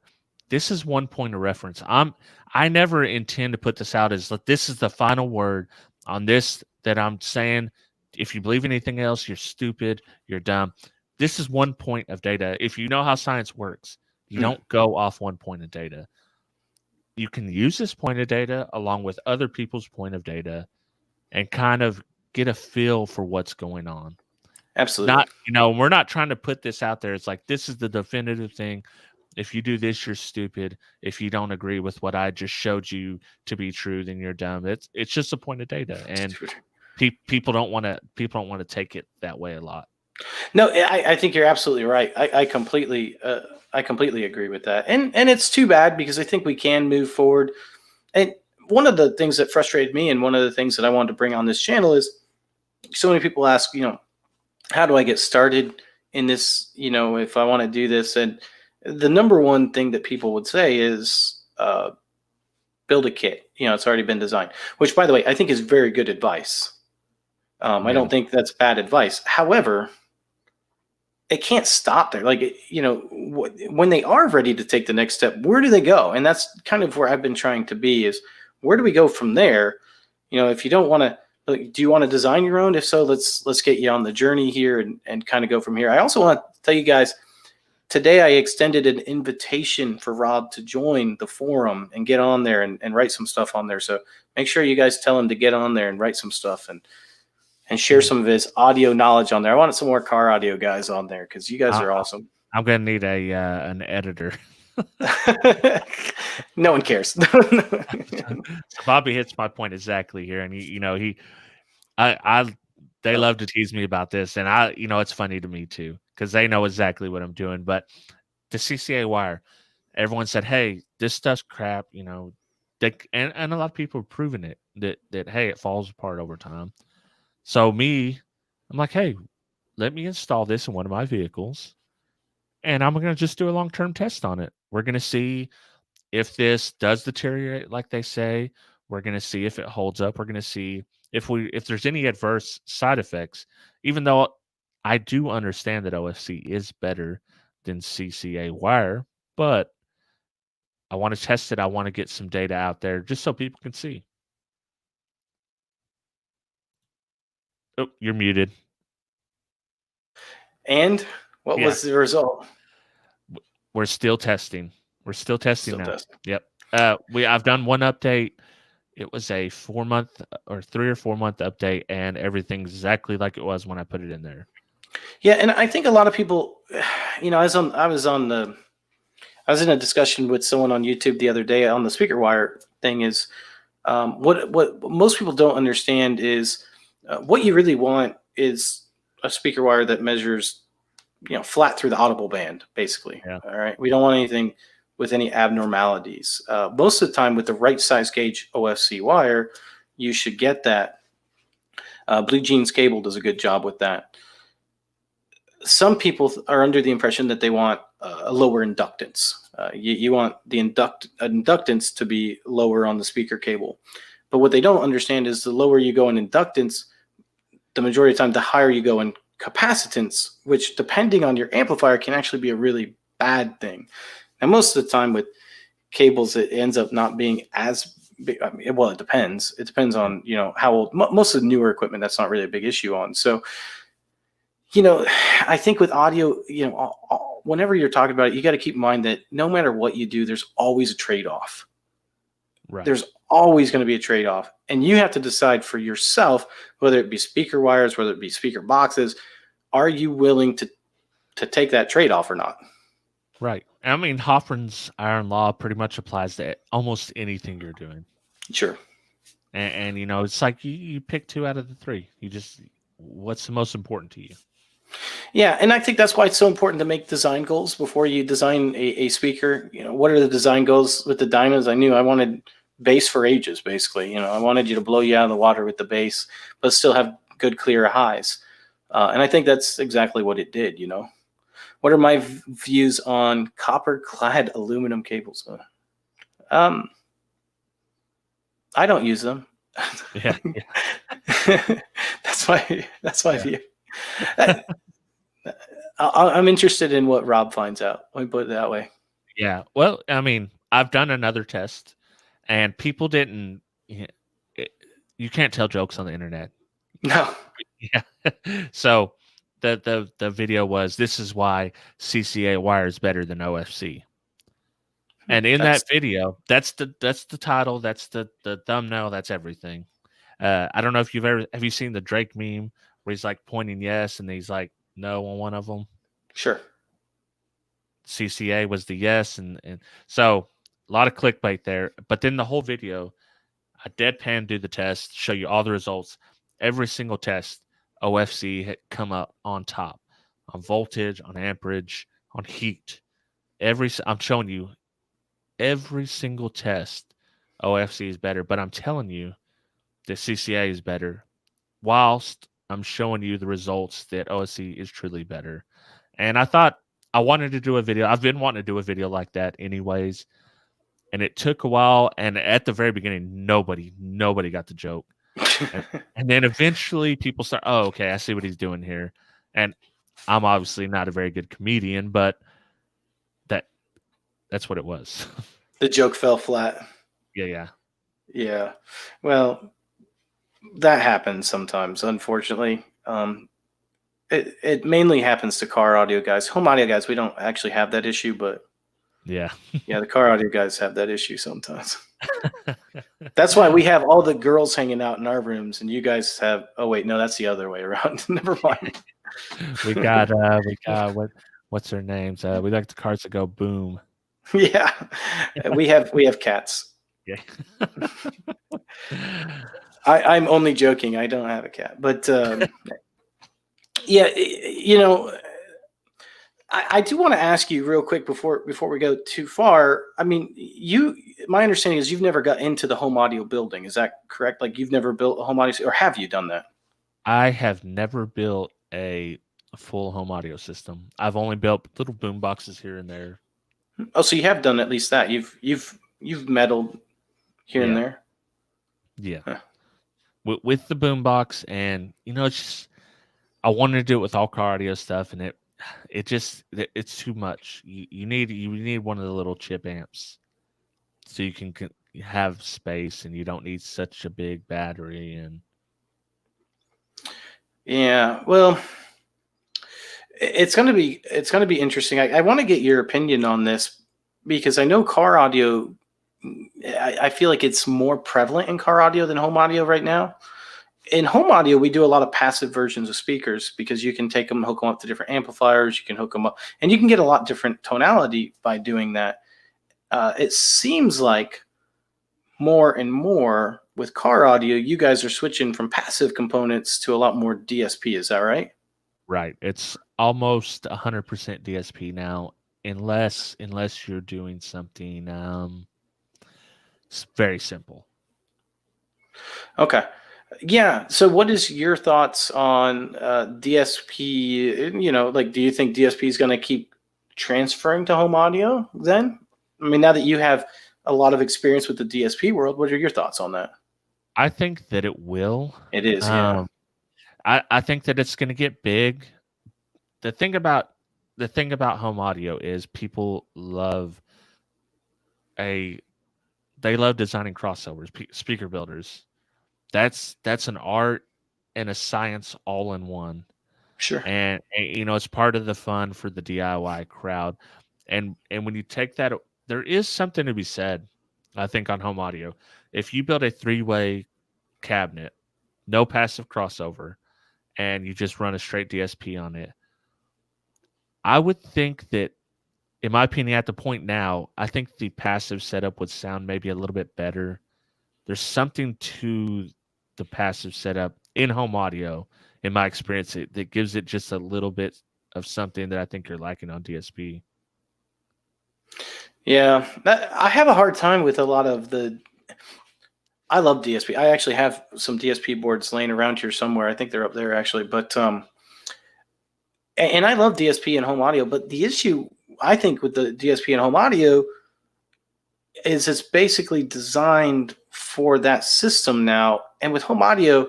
this is one point of reference. I never intend to put this out as, like, this is the final word on this that I'm saying. If you believe anything else, you're stupid, you're dumb. This is one point of data. If you know how science works, you don't go off one point of data. You can use this point of data along with other people's point of data and kind of get a feel for what's going on. Absolutely. We're not trying to put this out there. It's like, this is the definitive thing. If you do this, you're stupid. If you don't agree with what I just showed you to be true, then you're dumb. It's just a point of data, and people don't want to take it that way a lot. No, I think you're absolutely right. I completely agree with that. And it's too bad, because I think we can move forward. And one of the things that frustrated me, and one of the things that I wanted to bring on this channel, is so many people ask, how do I get started in this? If I want to do this, and the number one thing that people would say is, build a kit. It's already been designed, which, by the way, I think is very good advice. I don't think that's bad advice. However, it can't stop there. Like, when they are ready to take the next step, where do they go? And that's kind of where I've been trying to be, is where do we go from there? If you don't want to, do you want to design your own? If so, let's get you on the journey here and kind of go from here. I also want to tell you guys, today I extended an invitation for Rob to join the forum and get on there and write some stuff on there. So make sure you guys tell him to get on there and write some stuff and share some of his audio knowledge on there. I wanted some more car audio guys on there, because you guys are awesome. I'm gonna need an editor. No one cares. So Bobby hits my point exactly here, and they love to tease me about this, and it's funny to me too, because they know exactly what I'm doing. But the CCA wire, everyone said, hey, this stuff's crap. And a lot of people have proven it that hey, it falls apart over time. So I'm like, hey, let me install this in one of my vehicles, and I'm going to just do a long-term test on it. We're going to see if this does deteriorate like they say. We're going to see if it holds up. We're going to see if there's any adverse side effects, even though I do understand that OFC is better than CCA wire, but I want to test it. I want to get some data out there just so people can see. Oh, you're muted. And what Yeah. was the result? We're still testing. We're still testing Still now. testing. Yep. I've done one update. It was a 4-month or 3 or 4 month update, and everything's exactly like it was when I put it in there. Yeah, and I think a lot of people, I was in a discussion with someone on YouTube the other day on the speaker wire thing. Is what most people don't understand is what you really want is a speaker wire that measures, flat through the audible band, basically. Yeah. All right, we don't want anything with any abnormalities. Most of the time, with the right size gauge OFC wire, you should get that. Blue Jeans Cable does a good job with that. Some people are under the impression that they want a lower inductance. You want the inductance to be lower on the speaker cable. But what they don't understand is the lower you go in inductance, the majority of the time, the higher you go in capacitance, which depending on your amplifier can actually be a really bad thing. And most of the time with cables, it ends up not being as big. I mean, well, it depends. It depends on, how old. Most of the newer equipment, that's not really a big issue on. So, I think with audio, whenever you're talking about it, you got to keep in mind that no matter what you do, there's always a trade-off. Right. There's always going to be a trade-off. And you have to decide for yourself, whether it be speaker wires, whether it be speaker boxes, are you willing to take that trade-off or not? Right. I mean, Hofmann's iron law pretty much applies to almost anything you're doing. Sure. And it's like you pick 2 out of the 3. What's the most important to you? Yeah, and I think that's why it's so important to make design goals before you design a speaker. What are the design goals with the Dinas? I knew I wanted bass for ages, basically. I wanted you to blow you out of the water with the bass, but still have good, clear highs. And I think that's exactly what it did, What are my views on copper-clad aluminum cables? I don't use them. Yeah. That's my view. I'm interested in what Rob finds out. Let me put it that way. Yeah. Well, I mean, I've done another test, and people didn't. You can't tell jokes on the internet. No. Yeah. So the video was, this is why CCA wire is better than OFC. And in that video, that's the title, that's the thumbnail, that's everything. I don't know if have you seen the Drake meme where he's like pointing yes and he's like no on one of them? Sure. CCA was the yes, and so a lot of clickbait there. But then the whole video, I deadpan do the test, show you all the results. Every single test, OFC had come up on top, on voltage, on amperage, on heat. I'm showing you every single test, OFC is better. But I'm telling you that CCA is better, whilst I'm showing you the results that OFC is truly better. And I thought I wanted to do a video. I've been wanting to do a video like that anyways. And it took a while. And at the very beginning, nobody got the joke. And then eventually people start, oh, okay, I see what he's doing here. And I'm obviously not a very good comedian, but that's what it was. The joke fell flat. Yeah. Well, that happens sometimes, unfortunately. It mainly happens to car audio guys. Home audio guys, we don't actually have that issue, but yeah, the car audio guys have that issue sometimes. That's why we have all the girls hanging out in our rooms, and you guys have. Oh wait, no, that's the other way around. Never mind. we got what's their names? We like the cars that go boom. Yeah, we have cats. Yeah. I'm only joking. I don't have a cat, but yeah, I do want to ask you real quick before we go too far. I mean, my understanding is you've never got into the home audio building. Is that correct? Like you've never built a home audio, or have you done that? I have never built a full home audio system. I've only built little boom boxes here and there. Oh, so you have done at least that. You've meddled here and there. Yeah. Huh. With the boom box, and it's just, I wanted to do it with all car audio stuff, and it's too much. You need one of the little chip amps so you can have space, and you don't need such a big battery. And Yeah. Well, it's gonna be interesting. I want to get your opinion on this because I know car audio. I feel like it's more prevalent in car audio than home audio right now. In home audio, we do a lot of passive versions of speakers because you can take them, hook them up to different amplifiers. You can hook them up, and you can get a lot different tonality by doing that. It seems like more and more with car audio, you guys are switching from passive components to a lot more DSP. Is that right? Right. It's almost 100% DSP now, unless you're doing something very simple. Okay. Yeah. So, what is your thoughts on DSP? You know, like, do you think DSP is going to keep transferring to home audio then? I mean, now that you have a lot of experience with the DSP world, what are your thoughts on that? I think that it will. It is, yeah. I think that it's going to get big. The thing about home audio is people love a they love designing crossovers, speaker builders. That's an art and a science all in one. Sure. And you know, it's part of the fun for the DIY crowd. And when you take that, there is something to be said, I think, on home audio. If you build a three-way cabinet, no passive crossover, and you just run a straight DSP on it, I would think that, in my opinion, at the point now, I think the passive setup would sound maybe a little bit better. There's something to the passive setup in home audio, in my experience, that gives it just a little bit of something that I think you're lacking on DSP. Yeah. I have a hard time with a lot of the. I love DSP. I actually have some DSP boards laying around here somewhere. I think they're up there actually. But, and I love DSP and home audio. But the issue, I think, with the DSP and home audio is it's basically designed for that system now. And with home audio,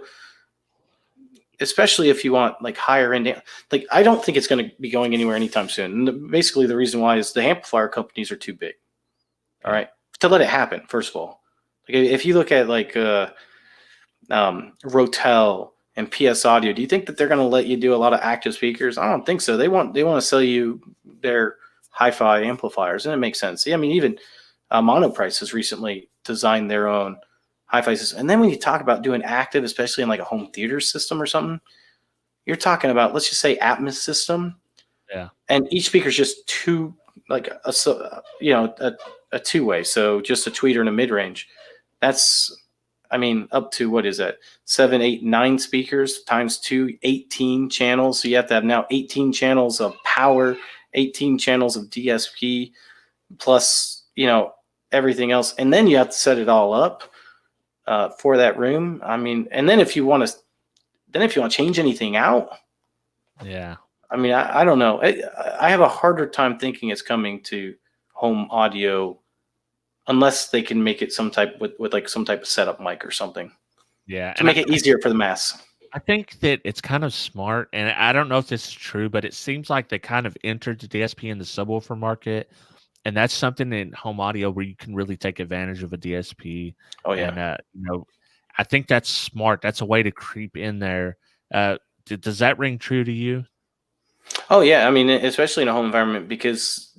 especially if you want like higher end, like I don't think it's going to be going anywhere anytime soon. And basically, the reason why is the amplifier companies are too big. All right, to let it happen. First of all, like if you look at like Rotel and PS Audio, do you think that they're going to let you do a lot of active speakers? I don't think so. They want to sell you their hi-fi amplifiers, and it makes sense. I mean, even Monoprice has recently designed their own hi-fi system. And then when you talk about doing active, especially in like a home theater system or something, you're talking about, let's just say, Atmos system. Yeah. And each speaker is just two, like a two-way. So just a tweeter and a mid-range. That's, I mean, up to, what is that? 7, 8, 9 speakers times 2, 18 channels. So you have to have now 18 channels of power, 18 channels of DSP, plus, everything else. And then you have to set it all up for that room. I mean, and then if you want to change anything out, yeah. I mean, I don't know. I have a harder time thinking it's coming to home audio unless they can make it some type with like some type of setup mic or something. Yeah. To make it easier for the mass. I think that it's kind of smart, and I don't know if this is true, but it seems like they kind of entered the DSP in the subwoofer market. And that's something in home audio where you can really take advantage of a DSP. Oh yeah. And I think that's smart. That's a way to creep in there. Does that ring true to you? Oh yeah. I mean, especially in a home environment, because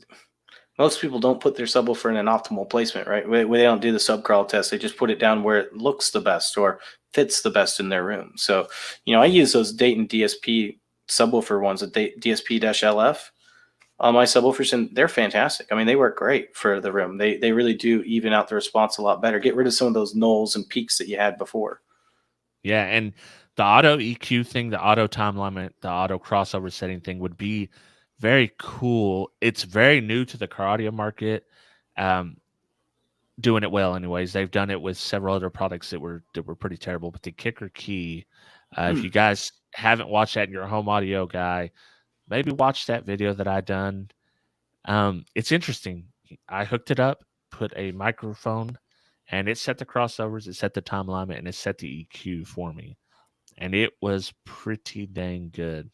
most people don't put their subwoofer in an optimal placement, right? Where they don't do the subcrawl test. They just put it down where it looks the best or fits the best in their room. So, I use those Dayton DSP subwoofer ones, the DSP-LF. My subwoofers, and they're fantastic. I mean, they work great for the room. They really do even out the response a lot better. Get rid of some of those nulls and peaks that you had before. Yeah, and the auto EQ thing, the auto time limit, the auto crossover setting thing would be very cool. It's very new to the car audio market. Doing it well, anyways. They've done it with several other products that were pretty terrible. But the kicker key, if you guys haven't watched that and you're a home audio guy, maybe watch that video that I done. It's interesting. I hooked it up, put a microphone, and it set the crossovers, it set the time limit, and it set the EQ for me. And it was pretty dang good.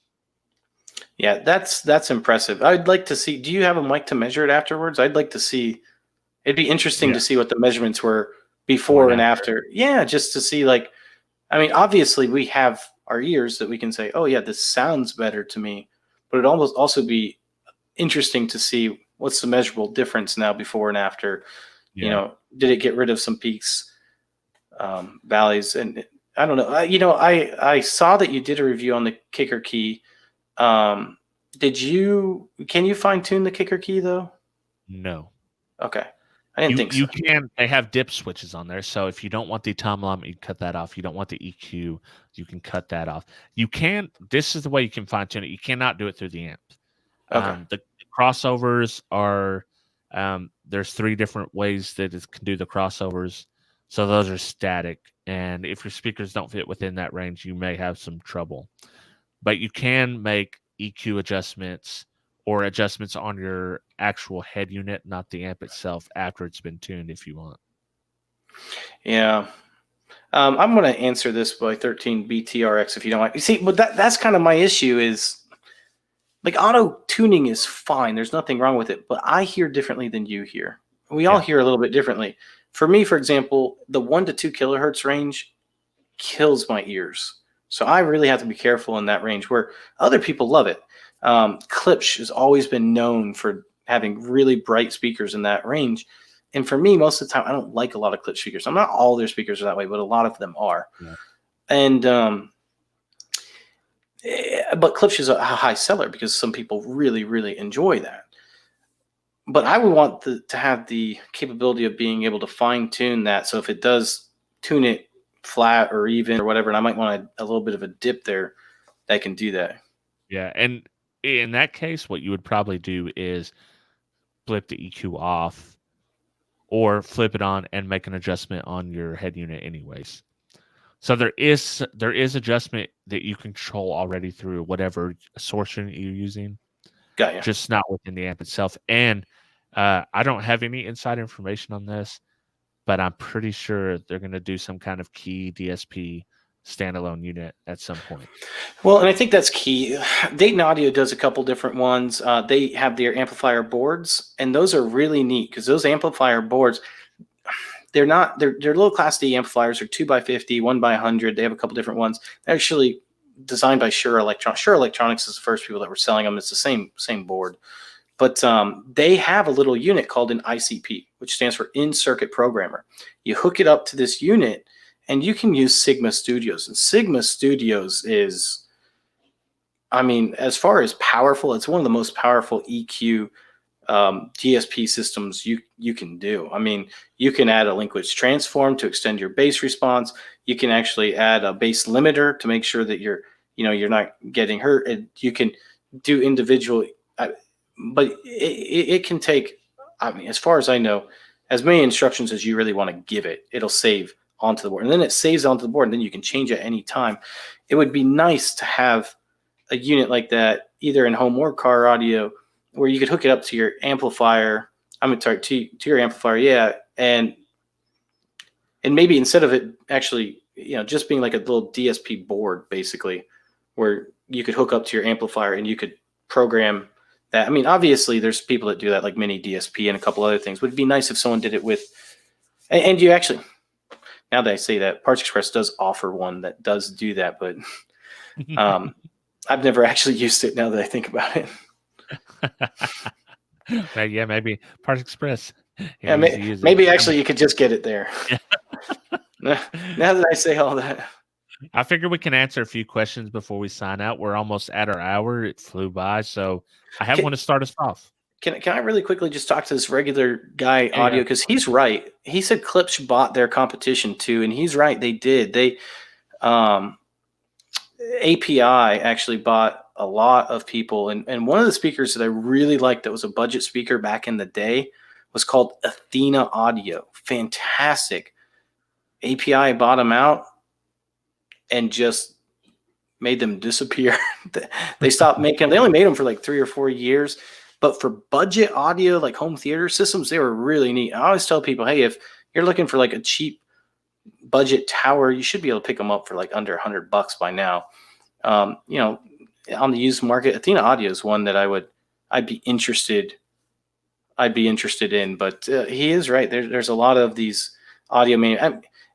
Yeah, that's impressive. I'd like to see, do you have a mic to measure it afterwards? I'd like to see, it'd be interesting to see what the measurements were before and after. Yeah, just to see, like, I mean, obviously we have our ears that we can say, oh yeah, this sounds better to me. But it'd almost also be interesting to see what's the measurable difference now before and after. Yeah. You know, did it get rid of some peaks, valleys? And I don't know. I saw that you did a review on the kicker key. Can you fine tune the kicker key though? No. Okay. I didn't think so. You can. They have dip switches on there, so if you don't want the tom alignment, you cut that off. You don't want the EQ, you can cut that off. You can. This is the way you can fine tune it. You cannot do it through the amp. Okay. The crossovers are. There's 3 different ways that it can do the crossovers. So those are static, and if your speakers don't fit within that range, you may have some trouble. But you can make EQ adjustments or adjustments on your actual head unit, not the amp itself, after it's been tuned if you want. Yeah. I'm going to answer this by 13 BTRX if you don't mind. You see, but that's kind of my issue is, like, auto tuning is fine. There's nothing wrong with it, but I hear differently than you hear. We all hear a little bit differently. For me, for example, the 1 to 2 kilohertz range kills my ears. So I really have to be careful in that range, where other people love it. Klipsch has always been known for having really bright speakers in that range. And for me, most of the time, I don't like a lot of Klipsch speakers. I'm not all their speakers are that way, but a lot of them are. Yeah. And but Klipsch is a high seller because some people really, really enjoy that. But I would want to have the capability of being able to fine tune that. So if it does tune it flat or even or whatever, and I might want a little bit of a dip there, that can do that. Yeah, and in that case, what you would probably do is flip the EQ off or flip it on and make an adjustment on your head unit anyways. So there is adjustment that you control already through whatever source unit you're using. Got you. Just not within the amp itself. And I don't have any inside information on this, but I'm pretty sure they're going to do some kind of key DSP standalone unit at some point. Well, and I think that's key. Dayton Audio does a couple different ones. They have their amplifier boards, and those are really neat because those amplifier boards, they're low class D amplifiers. They're 2x50, 1x100. They have a couple different ones. They're actually designed by Shure Electronics. Shure Electronics is the first people that were selling them. It's the same board. But they have a little unit called an ICP, which stands for In-Circuit Programmer. You hook it up to this unit, and you can use Sigma Studios. And Sigma Studios is, I mean, as far as powerful, it's one of the most powerful EQ DSP systems you can do. I mean, you can add a Linkwitz transform to extend your bass response. You can actually add a bass limiter to make sure that you're not getting hurt. And you can do individual, but it can take, I mean, as far as I know, as many instructions as you really want to give it. It'll save onto the board, and then it saves onto the board, and then you can change at any time. It would be nice to have a unit like that, either in home or car audio, where you could hook it up to your amplifier. To your amplifier, yeah, and maybe instead of it actually, just being like a little DSP board, basically, where you could hook up to your amplifier and you could program that. I mean, obviously, there's people that do that, like Mini DSP and a couple other things. But it'd be nice if someone did it with, and you actually. Now that I say that, Parts Express does offer one that does do that, but I've never actually used it now that I think about it. Yeah, maybe Parts Express. Yeah, maybe actually you could just get it there. Now that I say all that. I figure we can answer a few questions before we sign out. We're almost at our hour. It flew by, so I have one to start us off. Can I really quickly just talk to this regular guy audio? Because he's right. He said Klipsch bought their competition too, and he's right. They did. They API actually bought a lot of people. And one of the speakers that I really liked that was a budget speaker back in the day was called Athena Audio. Fantastic. API bought them out and just made them disappear. They stopped making them. They only made them for like 3 or 4 years. But for budget audio, like home theater systems, they were really neat. I always tell people, hey, if you're looking for like a cheap budget tower, you should be able to pick them up for like under $100 by now. On the used market, Athena Audio is one that I'd be interested in. But he is right. There's a lot of these audio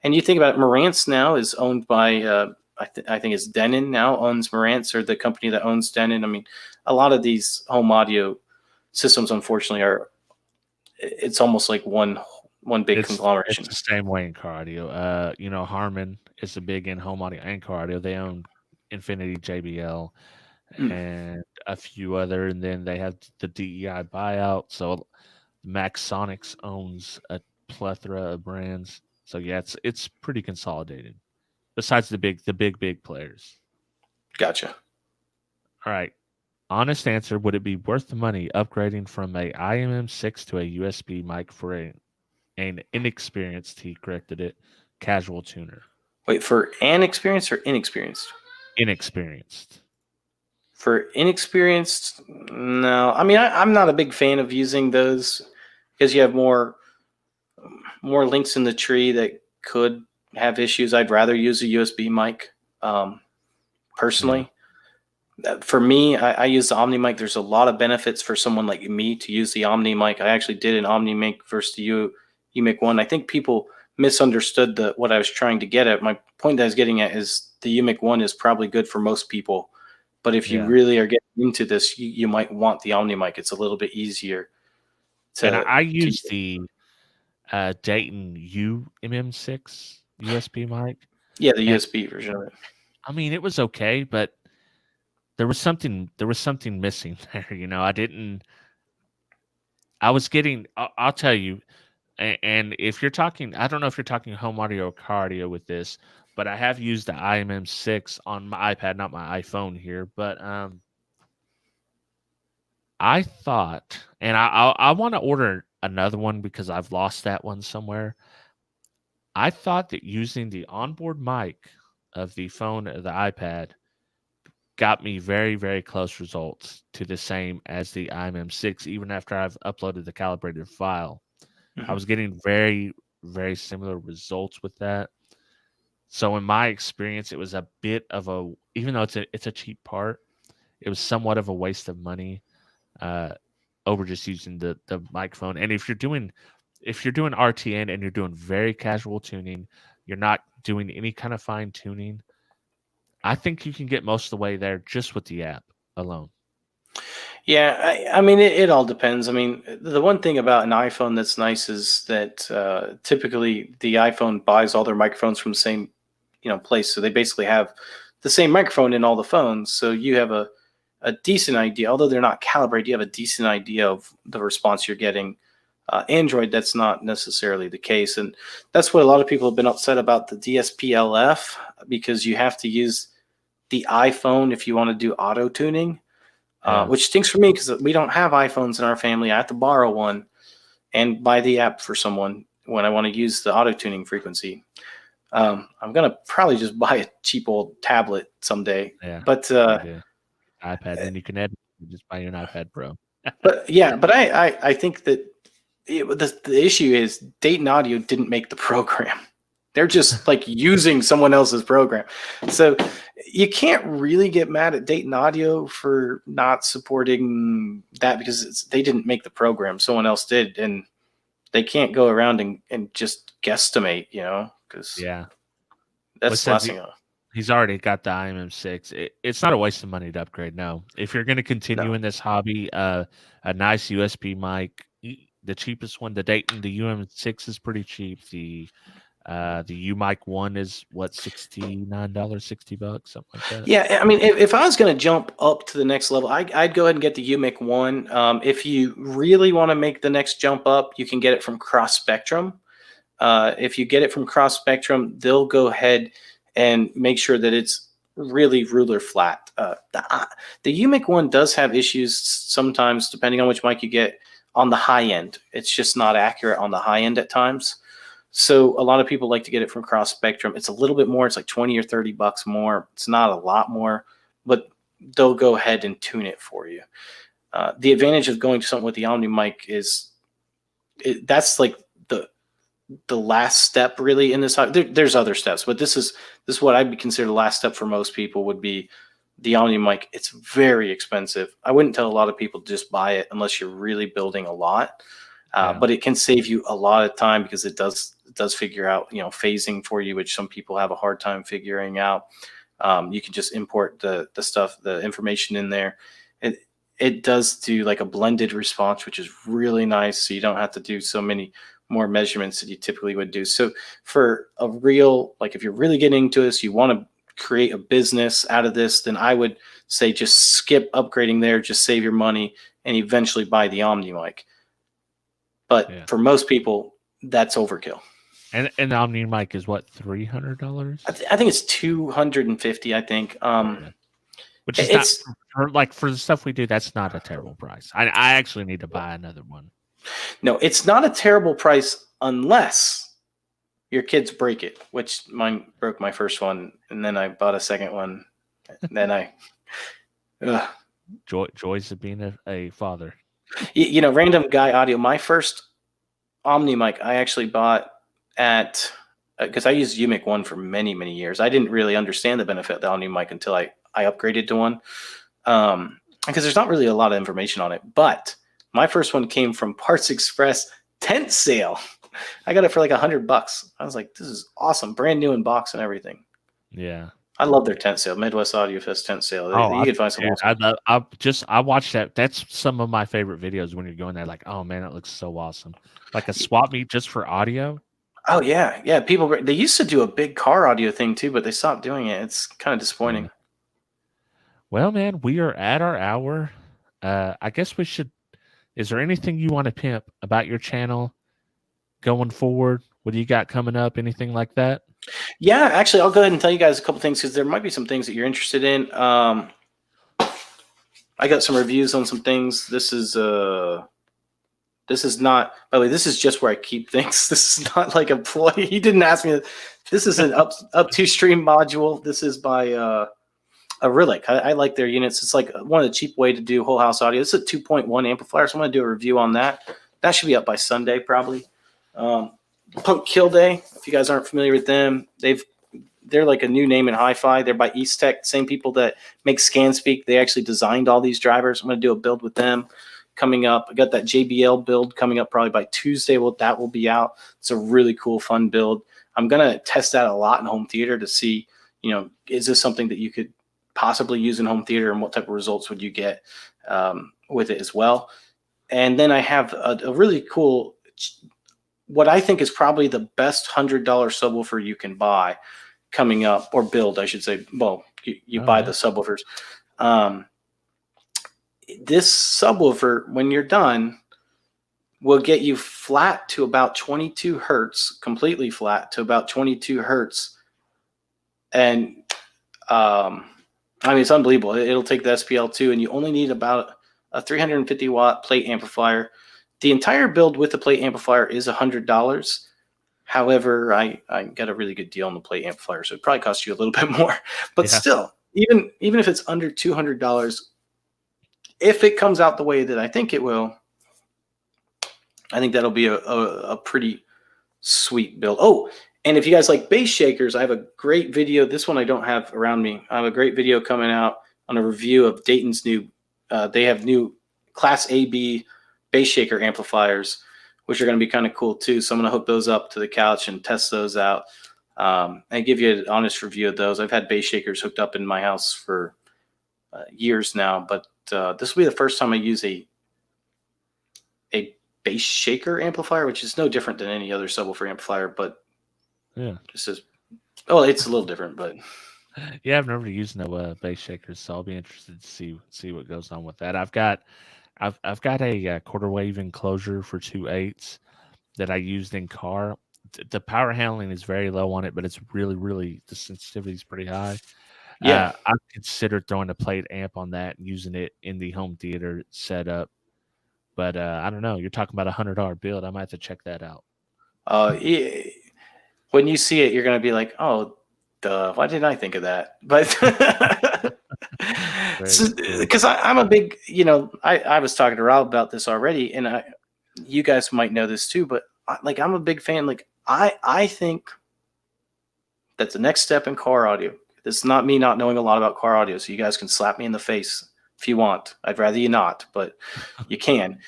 and you think about it, Marantz now is owned by I think it's Denon now owns Marantz, or the company that owns Denon. I mean, a lot of these home audio systems, unfortunately, it's almost like one big conglomeration. It's the same way in car audio. You know, Harman is a big in home audio and car audio. They own Infinity, JBL, and a few other, and then they have the DEI buyout. So Maxonics owns a plethora of brands. So yeah, it's pretty consolidated. Besides the big players. Gotcha. All right. Honest answer: would it be worth the money upgrading from a IMM6 to a USB mic for an inexperienced? He corrected it. Casual tuner. Wait, for an experienced or inexperienced? Inexperienced. For inexperienced, no. I mean, I'm not a big fan of using those because you have more links in the tree that could have issues. I'd rather use a USB mic, personally. Yeah. For me, I use the Omni mic. There's a lot of benefits for someone like me to use the Omni mic. I actually did an Omni mic versus the UMIC 1. I think people misunderstood what I was trying to get at. My point that I was getting at is the UMIC 1 is probably good for most people. But if you really are getting into this, you might want the Omni mic. It's a little bit easier. And I use the Dayton UMM6 USB mic. Yeah, the USB version of it. I mean, it was okay, but there was something missing there. You know, I'll tell you, and if you're talking, I don't know if you're talking home audio or car audio with this, but I have used the IMM6 on my iPad, not my iPhone here. But I thought, and I want to order another one because I've lost that one somewhere. I thought that using the onboard mic of the phone or the iPad got me very, very close results to the same as the IMM6, even after I've uploaded the calibrated file. I was getting very, very similar results with that. So in my experience, it was a bit of even though it's a cheap part, it was somewhat of a waste of money over just using the microphone. And if you're doing RTN and you're doing very casual tuning, you're not doing any kind of fine tuning, I think you can get most of the way there just with the app alone. Yeah, I mean, it all depends. I mean, the one thing about an iPhone that's nice is that typically the iPhone buys all their microphones from the same, place. So they basically have the same microphone in all the phones. So you have a decent idea, although they're not calibrated, you have a decent idea of the response you're getting. Android, that's not necessarily the case. And that's what a lot of people have been upset about the DSP-LF, because you have to use the iPhone if you want to do auto tuning. Which stinks for me because we don't have iPhones in our family. I have to borrow one and buy the app for someone when I want to use the auto tuning frequency. I'm gonna probably just buy a cheap old tablet someday. Yeah, but iPad, then you can edit. Just buy an iPad Pro. but I think that the issue is Dayton Audio didn't make the program. They're just like using someone else's program. So you can't really get mad at Dayton Audio for not supporting that because they didn't make the program. Someone else did. And they can't go around and just guesstimate, because that's the last thing. He's already got the IMM6. It's not a waste of money to upgrade. No, if you're going to continue in this hobby, a nice USB mic, the cheapest one, the Dayton, the UM6 is pretty cheap. The UMIC 1 is what, $69, $60, something like that. Yeah, I mean, if I was going to jump up to the next level, I'd go ahead and get the UMIC 1. If you really want to make the next jump up, you can get it from Cross Spectrum. If you get it from Cross Spectrum, they'll go ahead and make sure that it's really ruler flat. The UMIC 1 does have issues sometimes, depending on which mic you get on the high end. It's just not accurate on the high end at times. So a lot of people like to get it from Cross Spectrum. It's a little bit more. It's like $20 or $30 more. It's not a lot more, but they'll go ahead and tune it for you. The advantage of going to something with the Omni mic is that's like the last step really in this. There's other steps, but this is what I'd consider the last step for most people would be the Omni mic. It's very expensive. I wouldn't tell a lot of people to just buy it unless you're really building a lot. But it can save you a lot of time because it does figure out, phasing for you, which some people have a hard time figuring out. You can just import the stuff, the information in there. It does do like a blended response, which is really nice. So you don't have to do so many more measurements that you typically would do. So for a real, like if you're really getting into this, you want to create a business out of this, then I would say just skip upgrading there, just save your money and eventually buy the Omni mic. But for most people, that's overkill. And the Omni mic is what, $300? I think it's $250. I think. Which is not for the stuff we do. That's not a terrible price. I actually need to buy another one. No, it's not a terrible price unless your kids break it. Which mine broke my first one, and then I bought a second one. And then joys of being a father. You know, random guy audio. My first Omni mic I actually bought at because I used UMIC 1 for many years. I didn't really understand the benefit of the Omni mic until I upgraded to one, because there's not really a lot of information on it. But my first one came from Parts Express tent sale. I got it for like $100. I was like, this is awesome, brand new in box and everything. Yeah, I love their tent sale, Midwest Audio Fest tent sale. You can find some. I watched that. That's some of my favorite videos when you're going there. Like, oh man, it looks so awesome. Like a swap meet just for audio. Oh yeah. People, they used to do a big car audio thing too, but they stopped doing it. It's kind of disappointing. Yeah. Well, man, we are at our hour. I guess we should. Is there anything you want to pimp about your channel going forward? What do you got coming up? Anything like that? Yeah, actually, I'll go ahead and tell you guys a couple things because there might be some things that you're interested in. I got some reviews on some things. This is not, by the way, this is just where I keep things. This is not like a ploy. He didn't ask me. This is an up to stream module. This is by a Relic. I like their units. It's like one of the cheap way to do whole house audio. It's a 2.1 amplifier, so I'm going to do a review on that. That should be up by Sunday probably. Punk Kill Day, if you guys aren't familiar with them, they're like a new name in hi-fi. They're by East Tech, same people that make ScanSpeak. They actually designed all these drivers. I'm going to do a build with them coming up. I got that JBL build coming up probably by Tuesday. That will be out. It's a really cool, fun build. I'm going to test that a lot in home theater to see, you know, is this something that you could possibly use in home theater and what type of results would you get with it as well. And then I have a really cool, what I think is probably the best $100 subwoofer you can buy coming up, or build, I should say. Well, you buy the subwoofers. This subwoofer, when you're done, will get you flat to about 22 hertz, completely flat to about 22 hertz. And I mean, it's unbelievable. It'll take the SPL2, and you only need about a 350 watt plate amplifier. The entire build with the plate amplifier is $100. However, I got a really good deal on the plate amplifier, so it probably costs you a little bit more. But still, even if it's under $200, if it comes out the way that I think it will, I think that'll be a pretty sweet build. Oh, and if you guys like bass shakers, I have a great video. This one I don't have around me. I have a great video coming out on a review of Dayton's new, they have new Class AB bass shaker amplifiers, which are going to be kind of cool too. So I'm going to hook those up to the couch and test those out and give you an honest review of those. I've had bass shakers hooked up in my house for years now, but this will be the first time I use a bass shaker amplifier, which is no different than any other subwoofer amplifier, but yeah, this is, oh, it's a little different, but yeah, I've never used no bass shakers, so I'll be interested to see what goes on with that. I've got a quarter wave enclosure for 2/8 that I used in car. The power handling is very low on it, but it's really the sensitivity is pretty high. Yeah, I've considered throwing a plate amp on that and using it in the home theater setup. But I don't know. You're talking about $100 build. I might have to check that out. Yeah. When you see it, you're going to be like, oh, duh, why didn't I think of that? But because I'm a big, you know, I was talking to Rob about this already, and you guys might know this too, but like I'm a big fan. Like I think that's the next step in car audio. This is not me not knowing a lot about car audio, so you guys can slap me in the face if you want. I'd rather you not, but you can.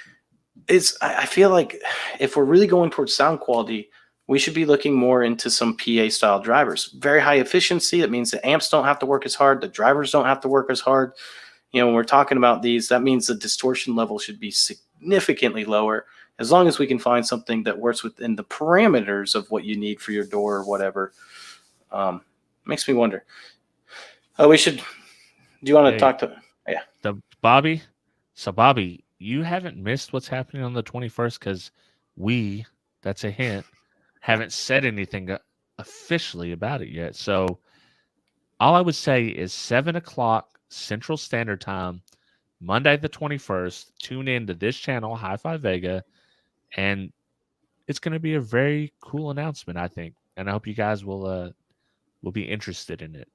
I feel like if we're really going towards sound quality we should be looking more into some PA style drivers. Very high efficiency. That means the amps don't have to work as hard. The drivers don't have to work as hard. When we're talking about these, that means the distortion level should be significantly lower, as long as we can find something that works within the parameters of what you need for your door or whatever. Makes me wonder. Do you want to talk to, Bobby? So Bobby, you haven't missed what's happening on the 21st because that's a hint, haven't said anything officially about it yet. So all I would say is 7 o'clock Central Standard Time, Monday the 21st. Tune in to this channel, Hi-Fi Vega, and it's going to be a very cool announcement, I think. And I hope you guys will be interested in it.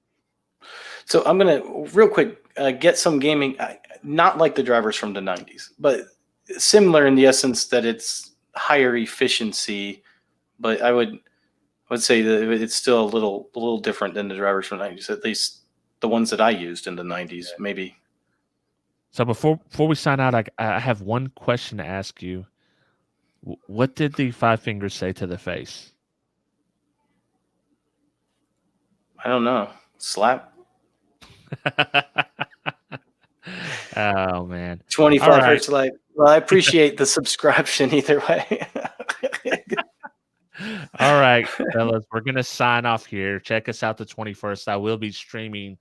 So I'm going to real quick get some gaming, not like the drivers from the 90s, but similar in the essence that it's higher efficiency, but I would say that it's still a little different than the drivers from the 90s, at least the ones that I used in the 90s, maybe. So before we sign out, I have one question to ask you. What did the 5 fingers say to the face? I don't know. Slap. Oh man. 25 hertz light. Well, I appreciate the subscription either way. All right, fellas, we're gonna sign off here. Check us out the 21st. I will be streaming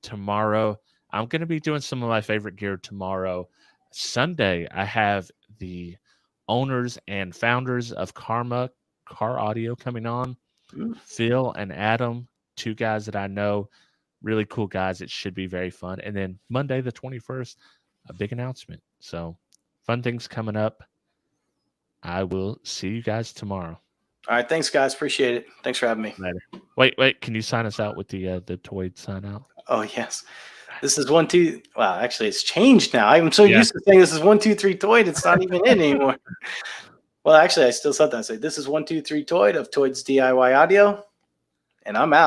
tomorrow. I'm gonna be doing some of my favorite gear tomorrow. Sunday, I have the owners and founders of Karma Car Audio coming on. Phil and Adam, 2 guys that I know, really cool guys. It should be very fun. And then Monday the 21st, a big announcement. So fun things coming up. I will see you guys tomorrow. All right, thanks guys, appreciate it. Thanks for having me. Later. Wait, can you sign us out with the Toids sign out? Oh yes. This is 1 2. Wow, actually it's changed now. I'm so used to saying this is 1 2 3 Toid, it's not even in anymore. Well, actually I still sometimes say this is 1 2 3 Toid of Toids DIY Audio, and I'm out.